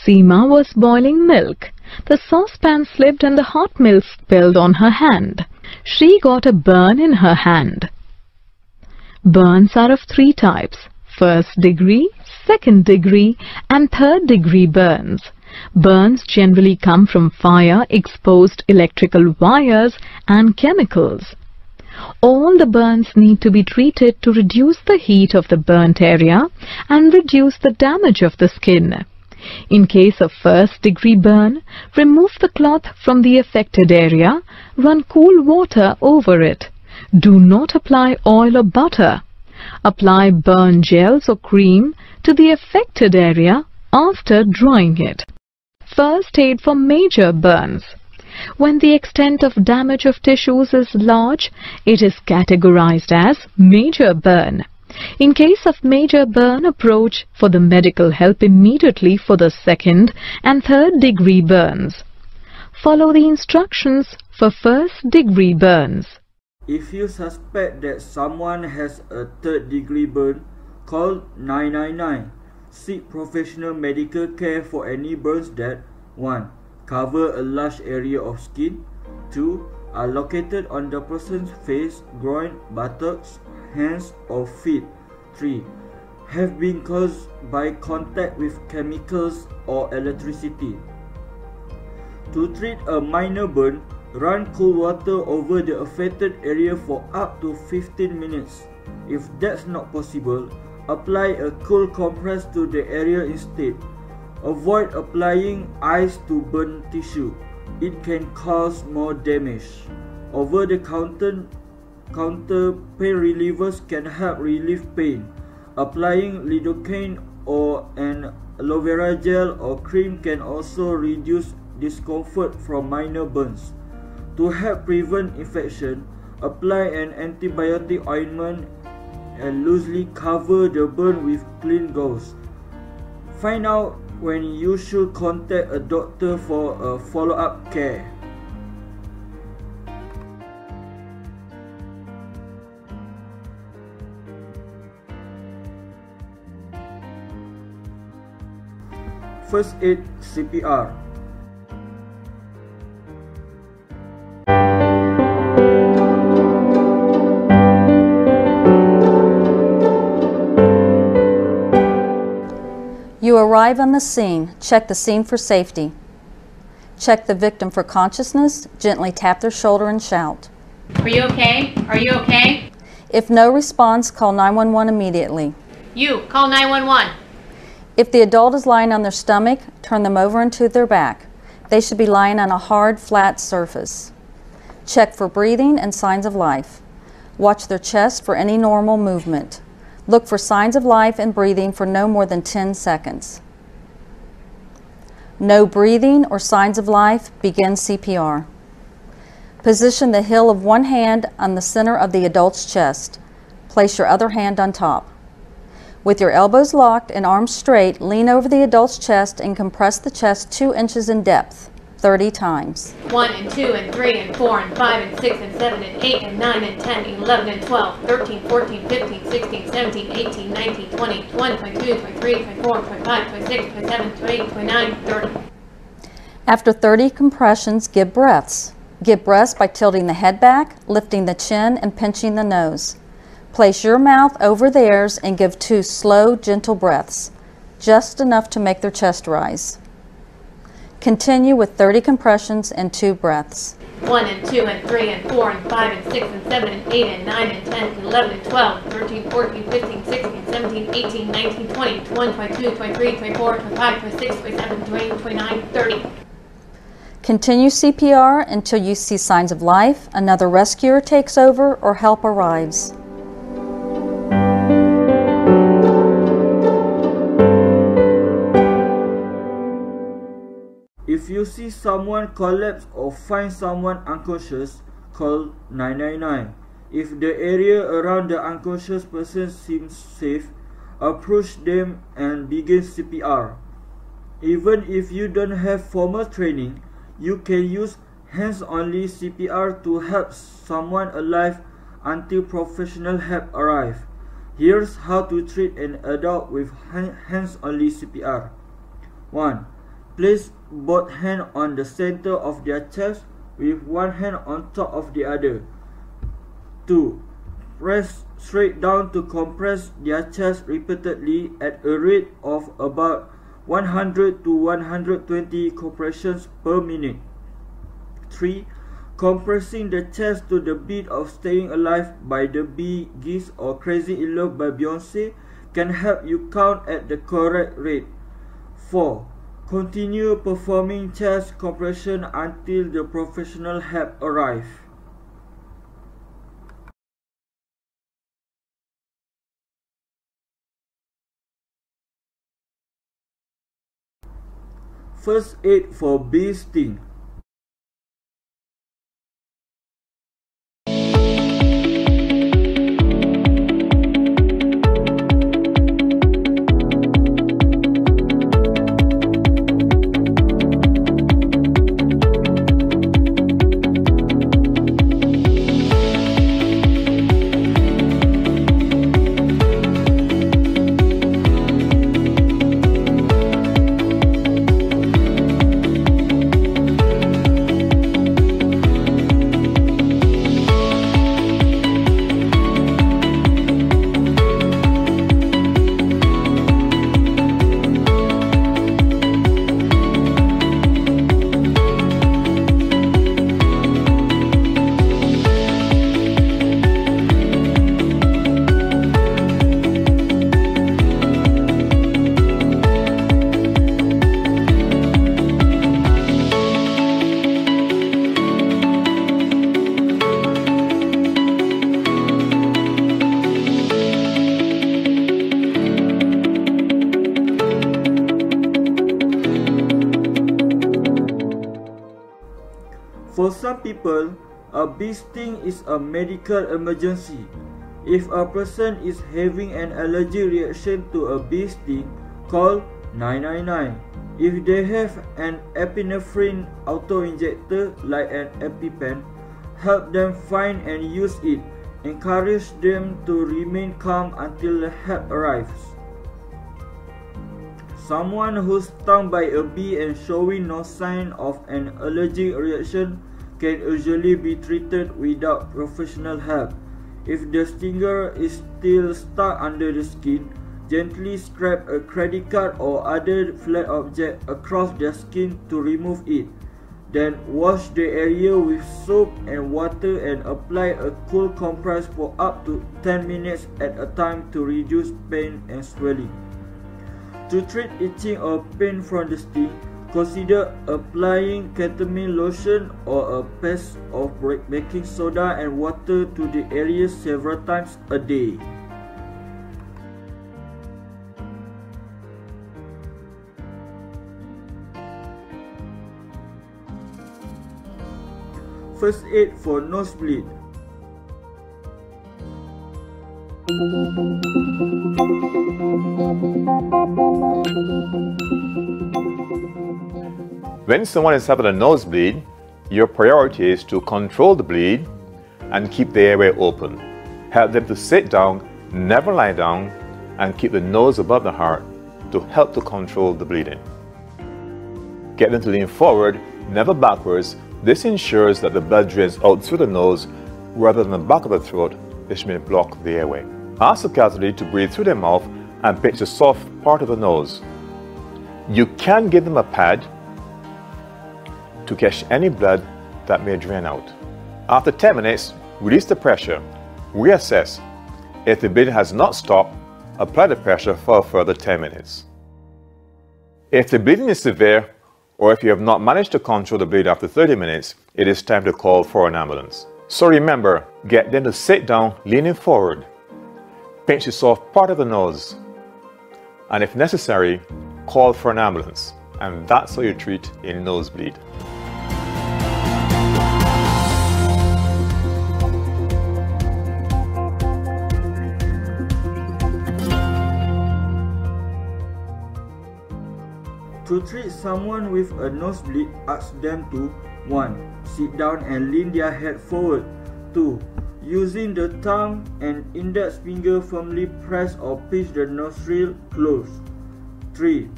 Seema was boiling milk. The saucepan slipped and the hot milk spilled on her hand. She got a burn in her hand. Burns are of 3 types: first degree, second degree, and third degree burns. Burns generally come from fire, exposed electrical wires, and chemicals. All the burns need to be treated to reduce the heat of the burnt area and reduce the damage of the skin. In case of first degree burn, remove the cloth from the affected area, run cool water over it. Do not apply oil or butter. Apply burn gels or cream to the affected area after drying it. First aid for major burns. When the extent of damage of tissues is large, it is categorized as major burn. In case of major burn, approach for the medical help immediately for the second and third degree burns. Follow the instructions for first degree burns. If you suspect that someone has a third degree burn, call 999. Seek professional medical care for any burns that 1. Cover a large area of skin. 2. Are located on the person's face, groin, buttocks, hands or feet. 3. Have been caused by contact with chemicals or electricity. To treat a minor burn, run cold water over the affected area for up to 15 minutes. If that's not possible, apply a cold compress to the area instead. Avoid applying ice to burn tissue. It can cause more damage. Over-the-counter pain relievers can help relieve pain. Applying lidocaine or an aloe vera gel or cream can also reduce discomfort from minor burns. To help prevent infection, apply an antibiotic ointment and loosely cover the burn with clean gauze. Find out when you should contact a doctor for a follow-up care. First aid CPR. You arrive on the scene. Check the scene for safety. Check the victim for consciousness. Gently tap their shoulder and shout. Are you okay? Are you okay? If no response, call 911 immediately. You, call 911. If the adult is lying on their stomach, turn them over and to their back. They should be lying on a hard, flat surface. Check for breathing and signs of life. Watch their chest for any normal movement. Look for signs of life and breathing for no more than 10 seconds. No breathing or signs of life, begin CPR. Position the heel of one hand on the center of the adult's chest. Place your other hand on top. With your elbows locked and arms straight, lean over the adult's chest and compress the chest 2 inches in depth, 30 times. 1 and 2 and 3 and 4 and 5 and 6 and 7 and 8 and 9 and 10, 11 and 12, 13, 14, 15, 16, 17, 18, 19, 20, 21, 22, 23, 24, 25, 26, 27, 28, 29, 30. After 30 compressions, give breaths. Give breaths by tilting the head back, lifting the chin, and pinching the nose. Place your mouth over theirs and give 2 slow, gentle breaths, just enough to make their chest rise. Continue with 30 compressions and 2 breaths. 1 and 2 and 3 and 4 and 5 and 6 and 7 and 8 and 9 and 10 and 11 and 12, 13, 14, 15, 16, 17, 18, 19, 20, 21, 22, 23, 24, 25, 26, 27, 28, 29, 30. Continue CPR until you see signs of life, another rescuer takes over, or help arrives. If you see someone collapse or find someone unconscious, call 999. If the area around the unconscious person seems safe, approach them and begin CPR. Even if you don't have formal training, you can use hands-only CPR to help someone alive until professional help arrives. Here's how to treat an adult with hands-only CPR. 1. Place both hands on the center of their chest with one hand on top of the other. 2. Press straight down to compress their chest repeatedly at a rate of about 100 to 120 compressions per minute. 3. Compressing the chest to the beat of Staying Alive by the Bee Gees or Crazy in Love by Beyonce can help you count at the correct rate. 4. Continue performing chest compression until the professional help arrives. First aid for bee sting. For some people, a bee sting is a medical emergency. If a person is having an allergic reaction to a bee sting, call 999. If they have an epinephrine auto-injector like an EpiPen, help them find and use it. Encourage them to remain calm until the help arrives. Someone who's stung by a bee and showing no sign of an allergic reaction can usually be treated without professional help. If the stinger is still stuck under the skin, gently scrape a credit card or other flat object across the skin to remove it. Then wash the area with soap and water and apply a cool compress for up to 10 minutes at a time to reduce pain and swelling. To treat itching or pain from the sting, consider applying ketamine lotion or a paste of baking soda and water to the area several times a day. First aid for nosebleed. When someone is having a nosebleed, your priority is to control the bleed and keep the airway open. Help them to sit down, never lie down, and keep the nose above the heart to help to control the bleeding. Get them to lean forward, never backwards. This ensures that the blood drains out through the nose rather than the back of the throat, which may block the airway. Ask the casualty to breathe through their mouth and pinch the soft part of the nose. You can give them a pad to catch any blood that may drain out. After 10 minutes, release the pressure, reassess. If the bleeding has not stopped, apply the pressure for a further 10 minutes. If the bleeding is severe, or if you have not managed to control the bleed after 30 minutes, it is time to call for an ambulance. So remember, get them to sit down leaning forward. Pinch the soft part of the nose. And if necessary, call for an ambulance. And that's how you treat a nosebleed. To treat someone with a nosebleed, ask them to 1. Sit down and lean their head forward. 2. Using the thumb and index finger firmly press or pinch the nostril close. 3.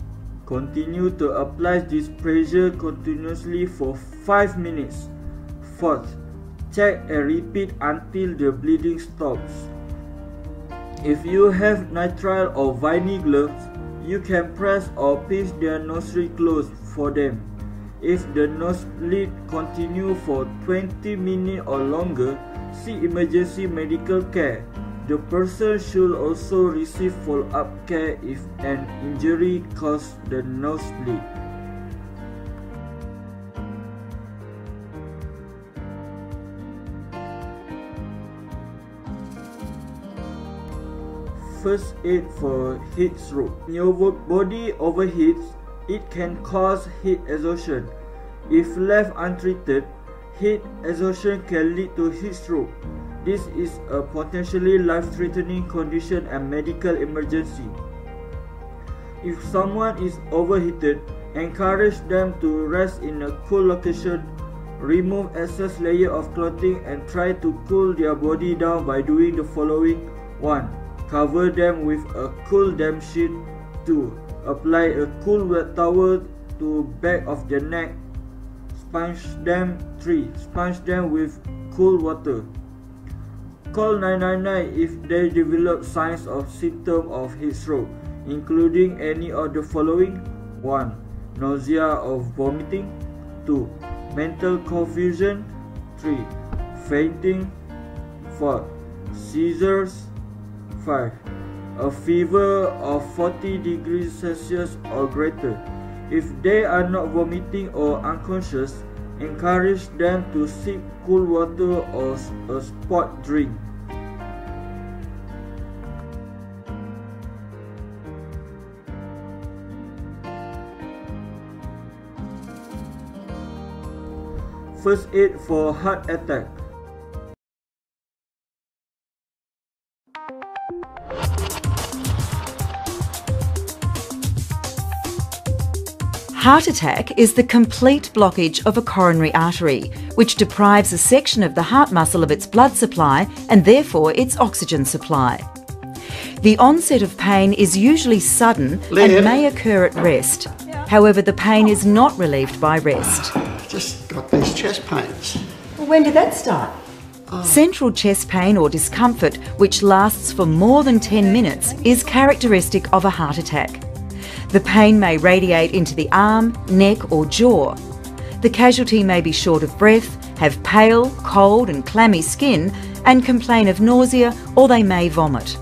Continue to apply this pressure continuously for 5 minutes. 4. Check and repeat until the bleeding stops. If you have nitrile or vinyl gloves, you can press or pinch their nostril closed for them. If the nosebleed continues for 20 minutes or longer, seek emergency medical care. The person should also receive follow-up care if an injury causes the nosebleed. First aid for heat stroke. When your body overheats, it can cause heat exhaustion. If left untreated, heat exhaustion can lead to heat stroke. This is a potentially life-threatening condition and medical emergency. If someone is overheated, encourage them to rest in a cool location. Remove excess layer of clothing and try to cool their body down by doing the following. 1. Cover them with a cool damp sheet. 2. Apply a cool wet towel to back of the neck. Sponge them. 3. Sponge them with cool water. Call 999 if they develop signs or symptoms of heat stroke, including any of the following. 1. Nausea or vomiting. 2. Mental confusion. 3. Fainting. 4. Seizures. 5. A fever of 40 degrees Celsius or greater. If they are not vomiting or unconscious, encourage them to sip cool water or a sport drink. First aid for heart attack. Heart attack is the complete blockage of a coronary artery, which deprives a section of the heart muscle of its blood supply and therefore its oxygen supply. The onset of pain is usually sudden and may occur at rest. However, the pain is not relieved by rest. Just got these chest pains. Well, when did that start? Central chest pain or discomfort, which lasts for more than 10 minutes, is characteristic of a heart attack. The pain may radiate into the arm, neck or jaw. The casualty may be short of breath, have pale, cold and clammy skin and complain of nausea, or they may vomit.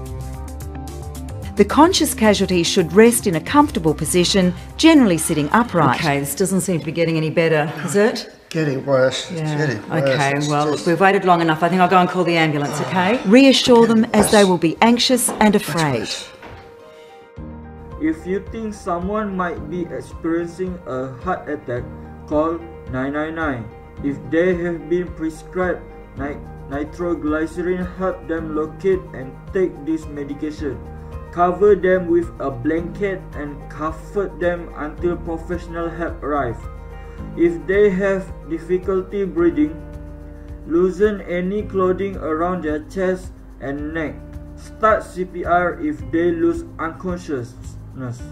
The conscious casualty should rest in a comfortable position, generally sitting upright. Okay, this doesn't seem to be getting any better, is it? Getting worse. Yeah. It's getting worse. Okay, It's well, just... we've waited long enough. I think I'll go and call the ambulance, okay? Reassure them as they will be anxious and afraid. If you think someone might be experiencing a heart attack, call 999. If they have been prescribed nitroglycerin, help them locate and take this medication. Cover them with a blanket and comfort them until professional help arrives. If they have difficulty breathing, loosen any clothing around their chest and neck. Start CPR if they lose unconsciousness.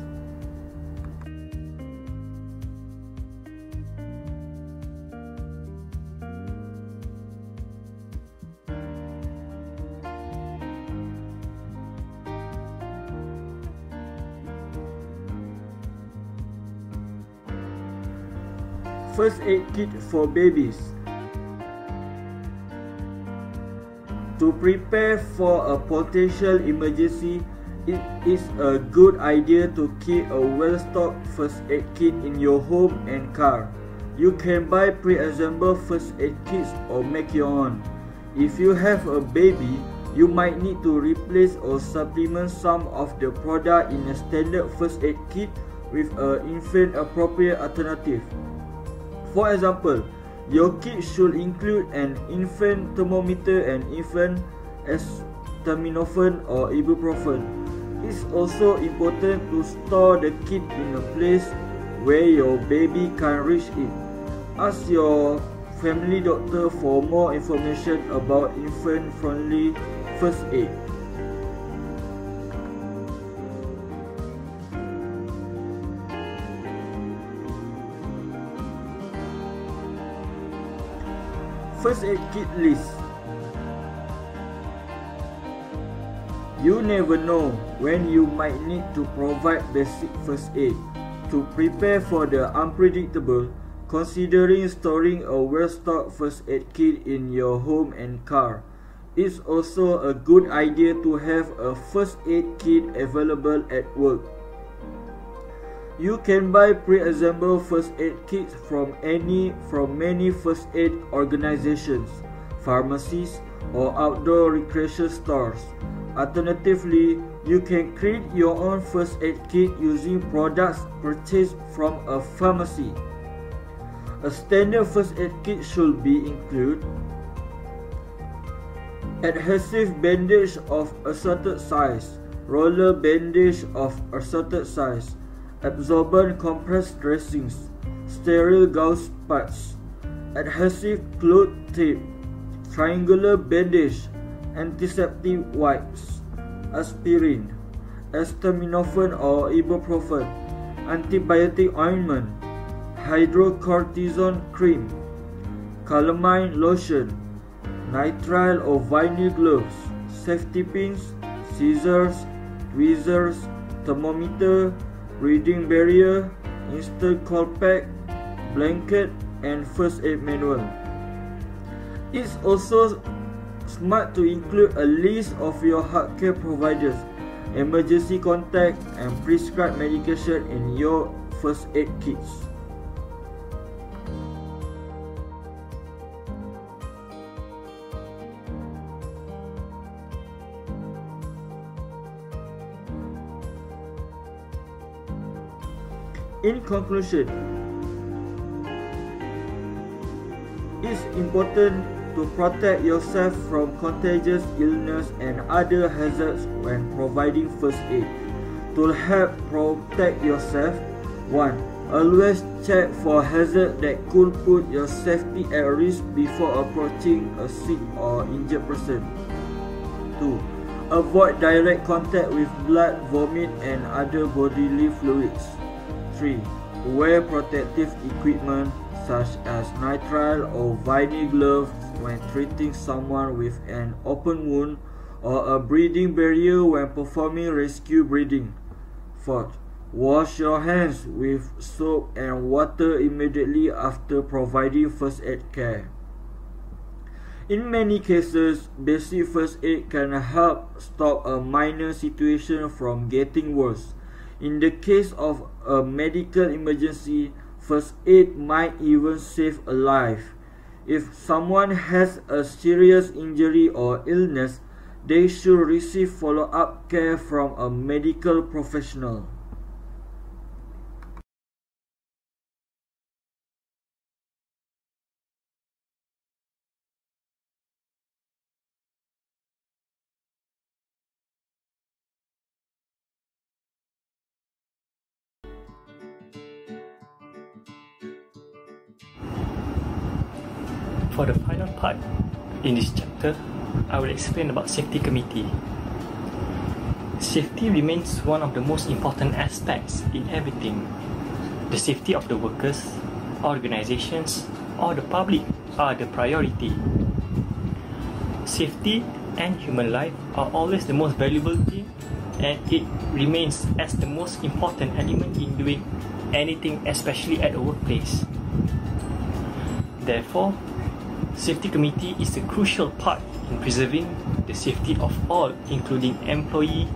First aid kit for babies. To prepare for a potential emergency, it is a good idea to keep a well-stocked first aid kit in your home and car. You can buy pre-assembled first aid kits or make your own. If you have a baby, you might need to replace or supplement some of the product in a standard first aid kit with an infant-appropriate alternative. For example, your kit should include an infant thermometer and infant acetaminophen or ibuprofen. It's also important to store the kit in a place where your baby can reach it. Ask your family doctor for more information about infant-friendly first aid. First aid kit list. You never know when you might need to provide basic first aid. To prepare for the unpredictable, considering storing a well-stocked first aid kit in your home and car. It's also a good idea to have a first aid kit available at work. You can buy pre-assembled first aid kits from many first aid organizations, pharmacies, or outdoor recreation stores. Alternatively, you can create your own first aid kit using products purchased from a pharmacy. A standard first aid kit should include adhesive bandage of assorted size, roller bandage of assorted size, absorbent compressed dressings, sterile gauze pads, adhesive cloth tape, triangular bandage, antiseptic wipes, aspirin, acetaminophen or ibuprofen, antibiotic ointment, hydrocortisone cream, calamine lotion, nitrile or vinyl gloves, safety pins, scissors, tweezers, thermometer, reading barrier, instant call pack, blanket, and first aid manual. It's also smart to include a list of your healthcare providers, emergency contact, and prescribed medication in your first aid kits. In conclusion, It's important to protect yourself from contagious illness and other hazards when providing first aid. To help protect yourself, 1. Always check for hazards that could put your safety at risk before approaching a sick or injured person. 2. Avoid direct contact with blood, vomit and other bodily fluids. 3. Wear protective equipment such as nitrile or vinyl gloves when treating someone with an open wound or a breathing barrier when performing rescue breathing. 4. Wash your hands with soap and water immediately after providing first aid care. In many cases, basic first aid can help stop a minor situation from getting worse. In the case of a medical emergency, first aid might even save a life. If someone has a serious injury or illness, they should receive follow-up care from a medical professional. For the final part in this chapter, I will explain about safety committee. Safety remains one of the most important aspects in everything. The safety of the workers, organizations, or the public are the priority. Safety and human life are always the most valuable thing, and it remains as the most important element in doing anything, especially at a workplace. Therefore, Safety committee is a crucial part in preserving the safety of all, including employee,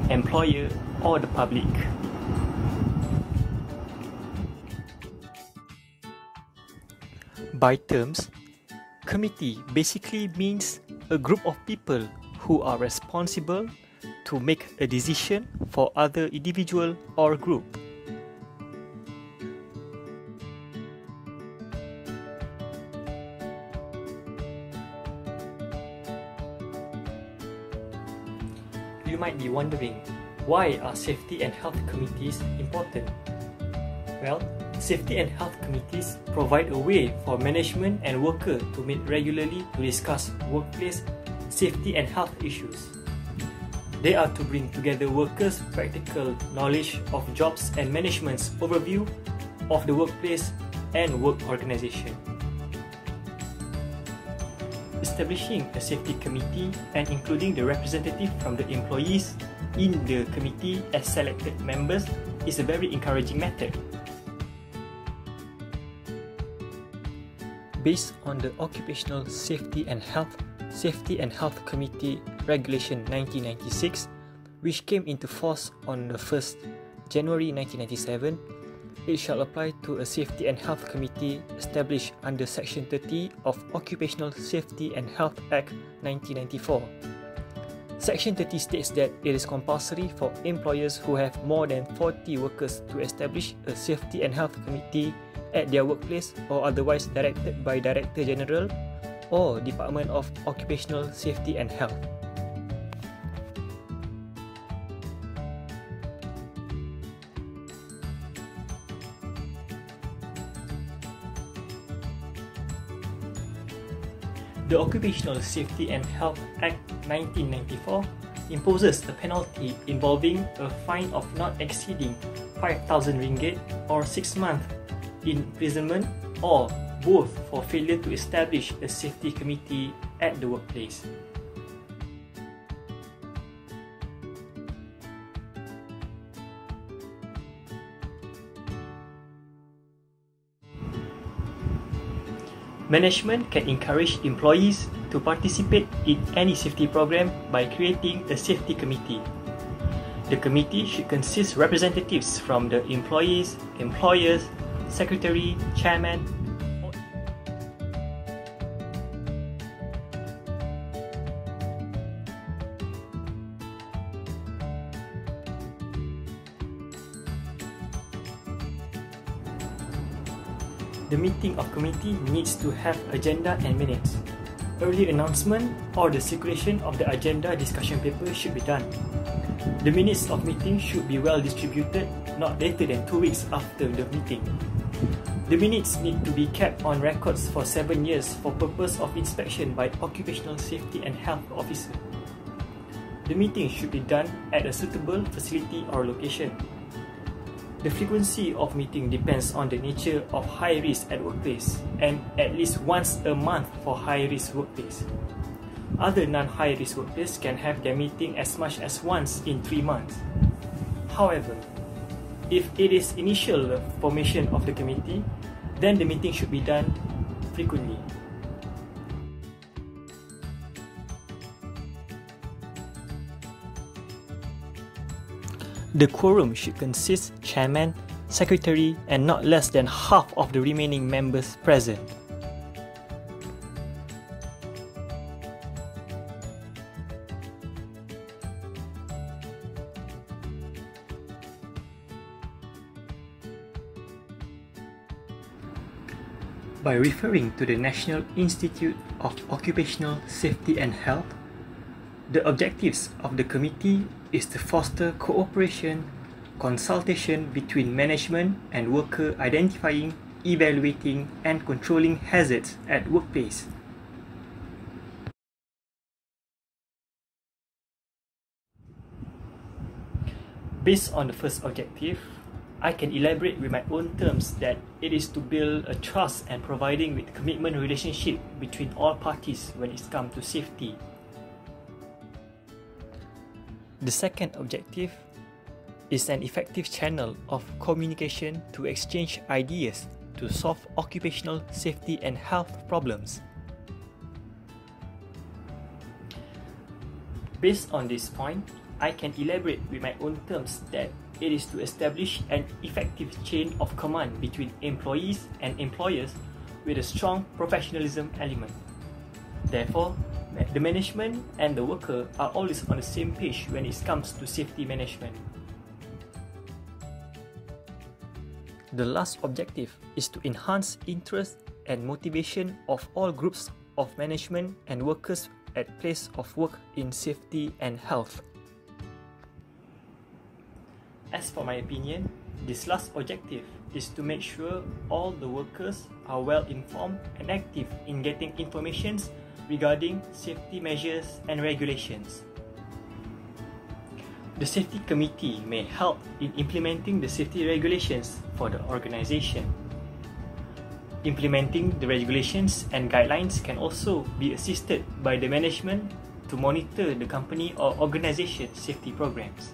employer, or the public. By terms, committee basically means a group of people who are responsible to make a decision for other individual or group. You might be wondering, why are safety and health committees important? Well, safety and health committees provide a way for management and worker to meet regularly to discuss workplace safety and health issues. They are to bring together workers' practical knowledge of jobs and management's overview of the workplace and work organization. Establishing a safety committee and including the representative from the employees in the committee as selected members is a very encouraging method. Based on the Occupational Safety and Health Committee Regulation 1996, which came into force on the 1st January 1997, it shall apply to a Safety and Health Committee established under Section 30 of Occupational Safety and Health Act 1994. Section 30 states that it is compulsory for employers who have more than 40 workers to establish a Safety and Health Committee at their workplace or otherwise directed by Director General or Department of Occupational Safety and Health. The Occupational Safety and Health Act 1994 imposes a penalty involving a fine of not exceeding 5,000 ringgit or 6 months imprisonment or both for failure to establish a safety committee at the workplace. Management can encourage employees to participate in any safety program by creating a safety committee. The committee should consist representatives from the employees, employers, secretary, chairman. The meeting of committee needs to have agenda and minutes. Early announcement or the circulation of the agenda discussion paper should be done. The minutes of meeting should be well distributed, not later than 2 weeks after the meeting. The minutes need to be kept on records for 7 years for purpose of inspection by Occupational Safety and Health Officer. The meeting should be done at a suitable facility or location. The frequency of meeting depends on the nature of high risk at workplace and at least once a month for high risk workplace. Other non-high risk workplaces can have their meeting as much as once in 3 months. However, if it is initial formation of the committee, then the meeting should be done frequently. The quorum should consist chairman, secretary, and not less than half of the remaining members present. By referring to the National Institute of Occupational Safety and Health, the objectives of the committee is to foster cooperation, consultation between management and worker, identifying, evaluating, and controlling hazards at workplace. Based on the first objective, I can elaborate with my own terms that it is to build a trust and providing with commitment relationship between all parties when it comes to safety. The second objective is an effective channel of communication to exchange ideas to solve occupational safety and health problems. Based on this point, I can elaborate with my own terms that it is to establish an effective chain of command between employees and employers with a strong professionalism element. Therefore, the management and the worker are always on the same page when it comes to safety management. The last objective is to enhance interest and motivation of all groups of management and workers at place of work in safety and health. As for my opinion, this last objective is to make sure all the workers are well informed and active in getting information regarding safety measures and regulations. The safety committee may help in implementing the safety regulations for the organization. Implementing the regulations and guidelines can also be assisted by the management to monitor the company or organization safety programs.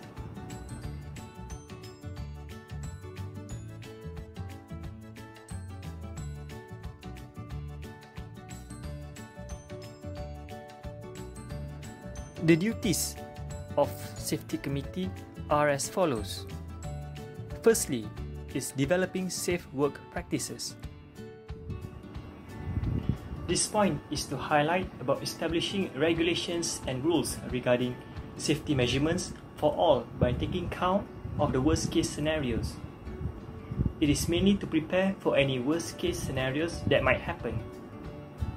The duties of safety committee are as follows. Firstly, is developing safe work practices. This point is to highlight about establishing regulations and rules regarding safety measurements for all by taking count of the worst case scenarios. It is mainly to prepare for any worst case scenarios that might happen.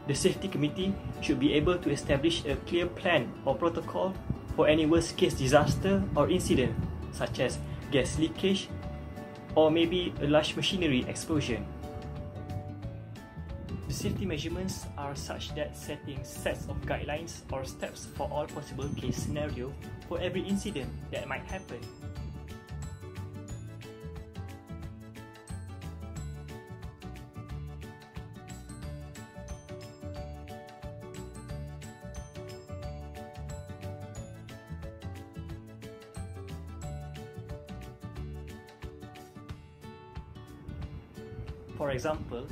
The safety committee should be able to establish a clear plan or protocol for any worst case disaster or incident, such as gas leakage or maybe a large machinery explosion. The safety measurements are such that setting sets of guidelines or steps for all possible case scenario for every incident that might happen. For example,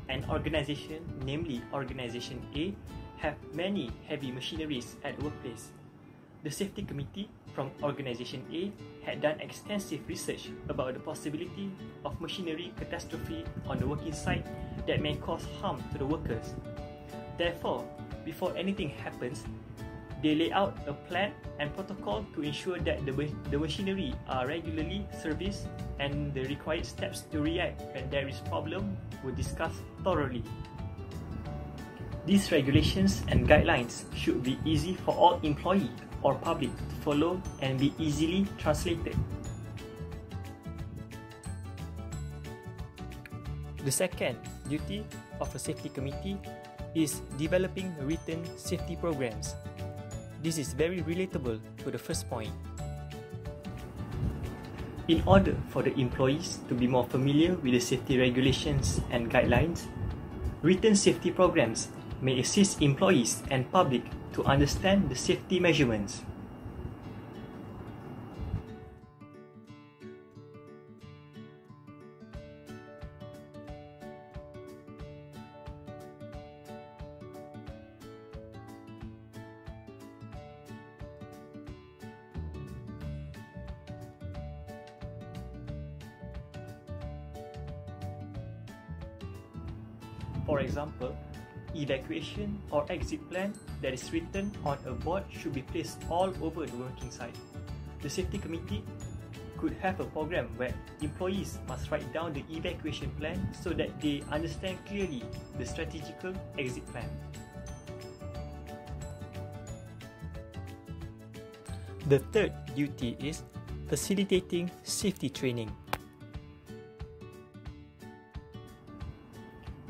an organization, namely Organization A, have many heavy machineries at the workplace. The safety committee from Organization A had done extensive research about the possibility of machinery catastrophe on the working site that may cause harm to the workers. Therefore, before anything happens, They lay out a plan and protocol to ensure that the machinery are regularly serviced, and the required steps to react when there is problem were discussed thoroughly. These regulations and guidelines should be easy for all employee or public to follow and be easily translated. The second duty of a safety committee is developing written safety programs. This is very relatable to the first point. In order for the employees to be more familiar with the safety regulations and guidelines, written safety programs may assist employees and public to understand the safety measurements. For example, evacuation or exit plan that is written on a board should be placed all over the working site. The safety committee could have a program where employees must write down the evacuation plan so that they understand clearly the strategical exit plan. The third duty is facilitating safety training.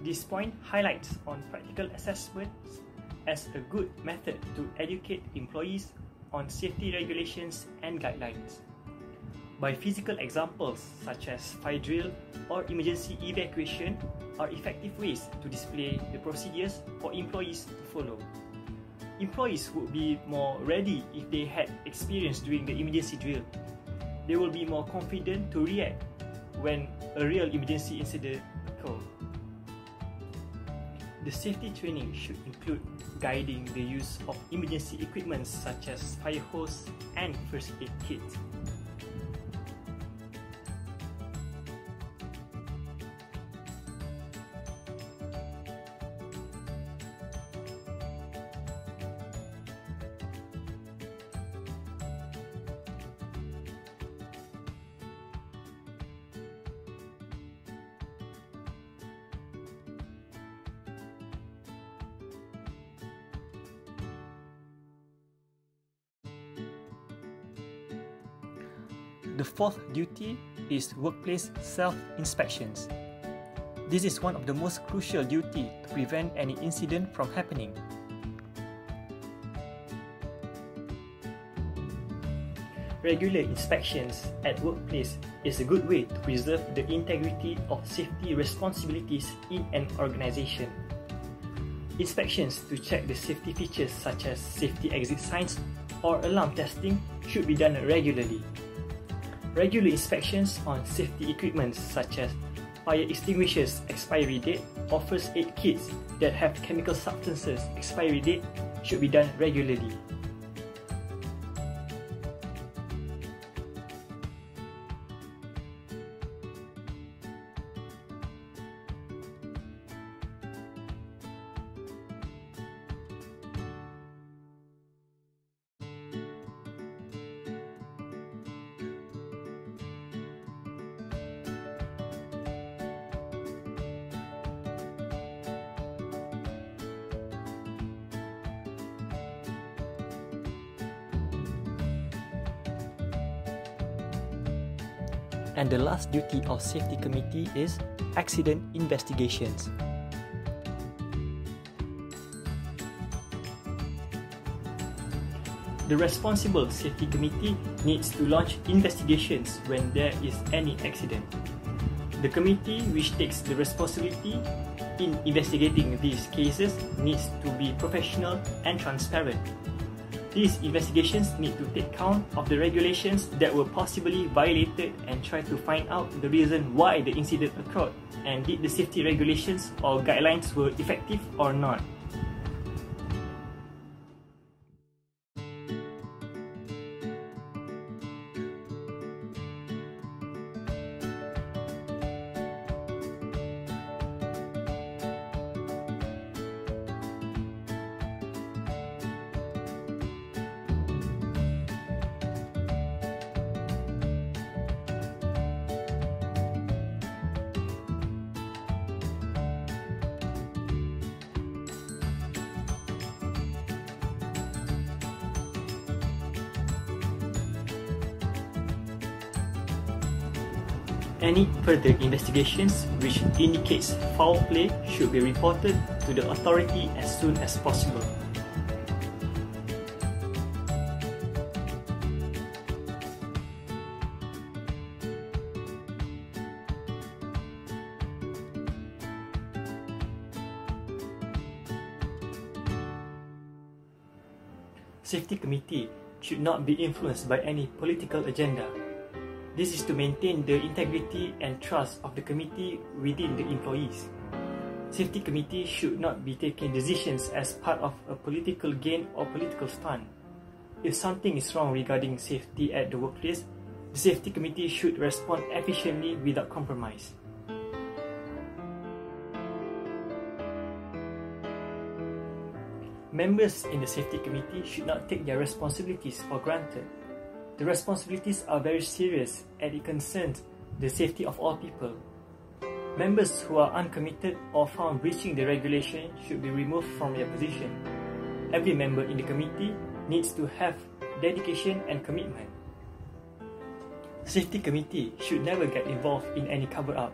This point highlights on practical assessments as a good method to educate employees on safety regulations and guidelines. By physical examples such as fire drill or emergency evacuation are effective ways to display the procedures for employees to follow. Employees would be more ready if they had experience during the emergency drill. They will be more confident to react when a real emergency incident occurs. The safety training should include guiding the use of emergency equipment such as fire hose and first aid kits. The fourth duty is workplace self-inspections. This is one of the most crucial duties to prevent any incident from happening. Regular inspections at workplace is a good way to preserve the integrity of safety responsibilities in an organization. Inspections to check the safety features such as safety exit signs or alarm testing should be done regularly. Regular inspections on safety equipment such as fire extinguishers expiry date or first aid kits that have chemical substances expiry date should be done regularly. And the last duty of safety committee is accident investigations. The responsible safety committee needs to launch investigations when there is any accident. The committee which takes the responsibility in investigating these cases needs to be professional and transparent. These investigations need to take count of the regulations that were possibly violated and try to find out the reason why the incident occurred and did the safety regulations or guidelines were effective or not. Any further investigations which indicates foul play should be reported to the authority as soon as possible. Safety Committee should not be influenced by any political agenda. This is to maintain the integrity and trust of the committee within the employees. Safety Committee should not be taking decisions as part of a political gain or political stunt. If something is wrong regarding safety at the workplace, the Safety Committee should respond efficiently without compromise. Members in the Safety Committee should not take their responsibilities for granted. The responsibilities are very serious and it concerns the safety of all people. Members who are uncommitted or found breaching the regulation should be removed from their position. Every member in the committee needs to have dedication and commitment. Safety Committee should never get involved in any cover-up.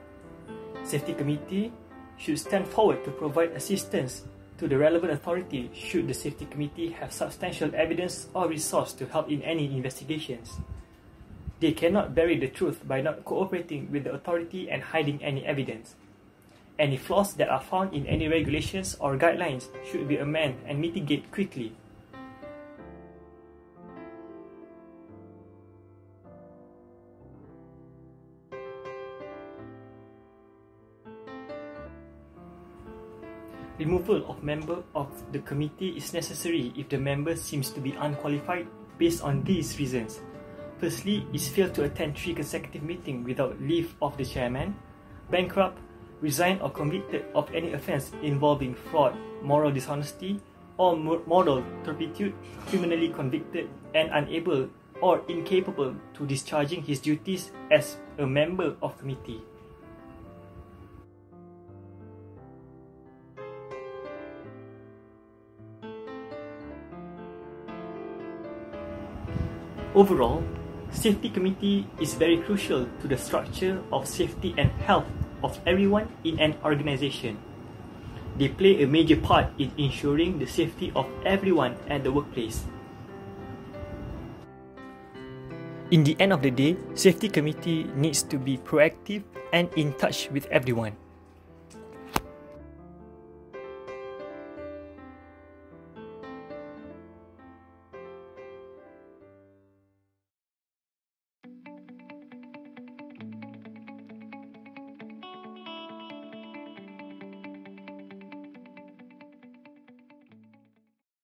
Safety Committee should stand forward to provide assistance to the relevant authority should the Safety Committee have substantial evidence or resource to help in any investigations. They cannot bury the truth by not cooperating with the authority and hiding any evidence. Any flaws that are found in any regulations or guidelines should be amended and mitigated quickly. Removal of member of the committee is necessary if the member seems to be unqualified based on these reasons. Firstly, is failed to attend 3 consecutive meetings without leave of the chairman, bankrupt, resigned or convicted of any offence involving fraud, moral dishonesty, or moral turpitude, criminally convicted and unable or incapable to discharging his duties as a member of committee. Overall, Safety Committee is very crucial to the structure of safety and health of everyone in an organization. They play a major part in ensuring the safety of everyone at the workplace. In the end of the day, Safety Committee needs to be proactive and in touch with everyone.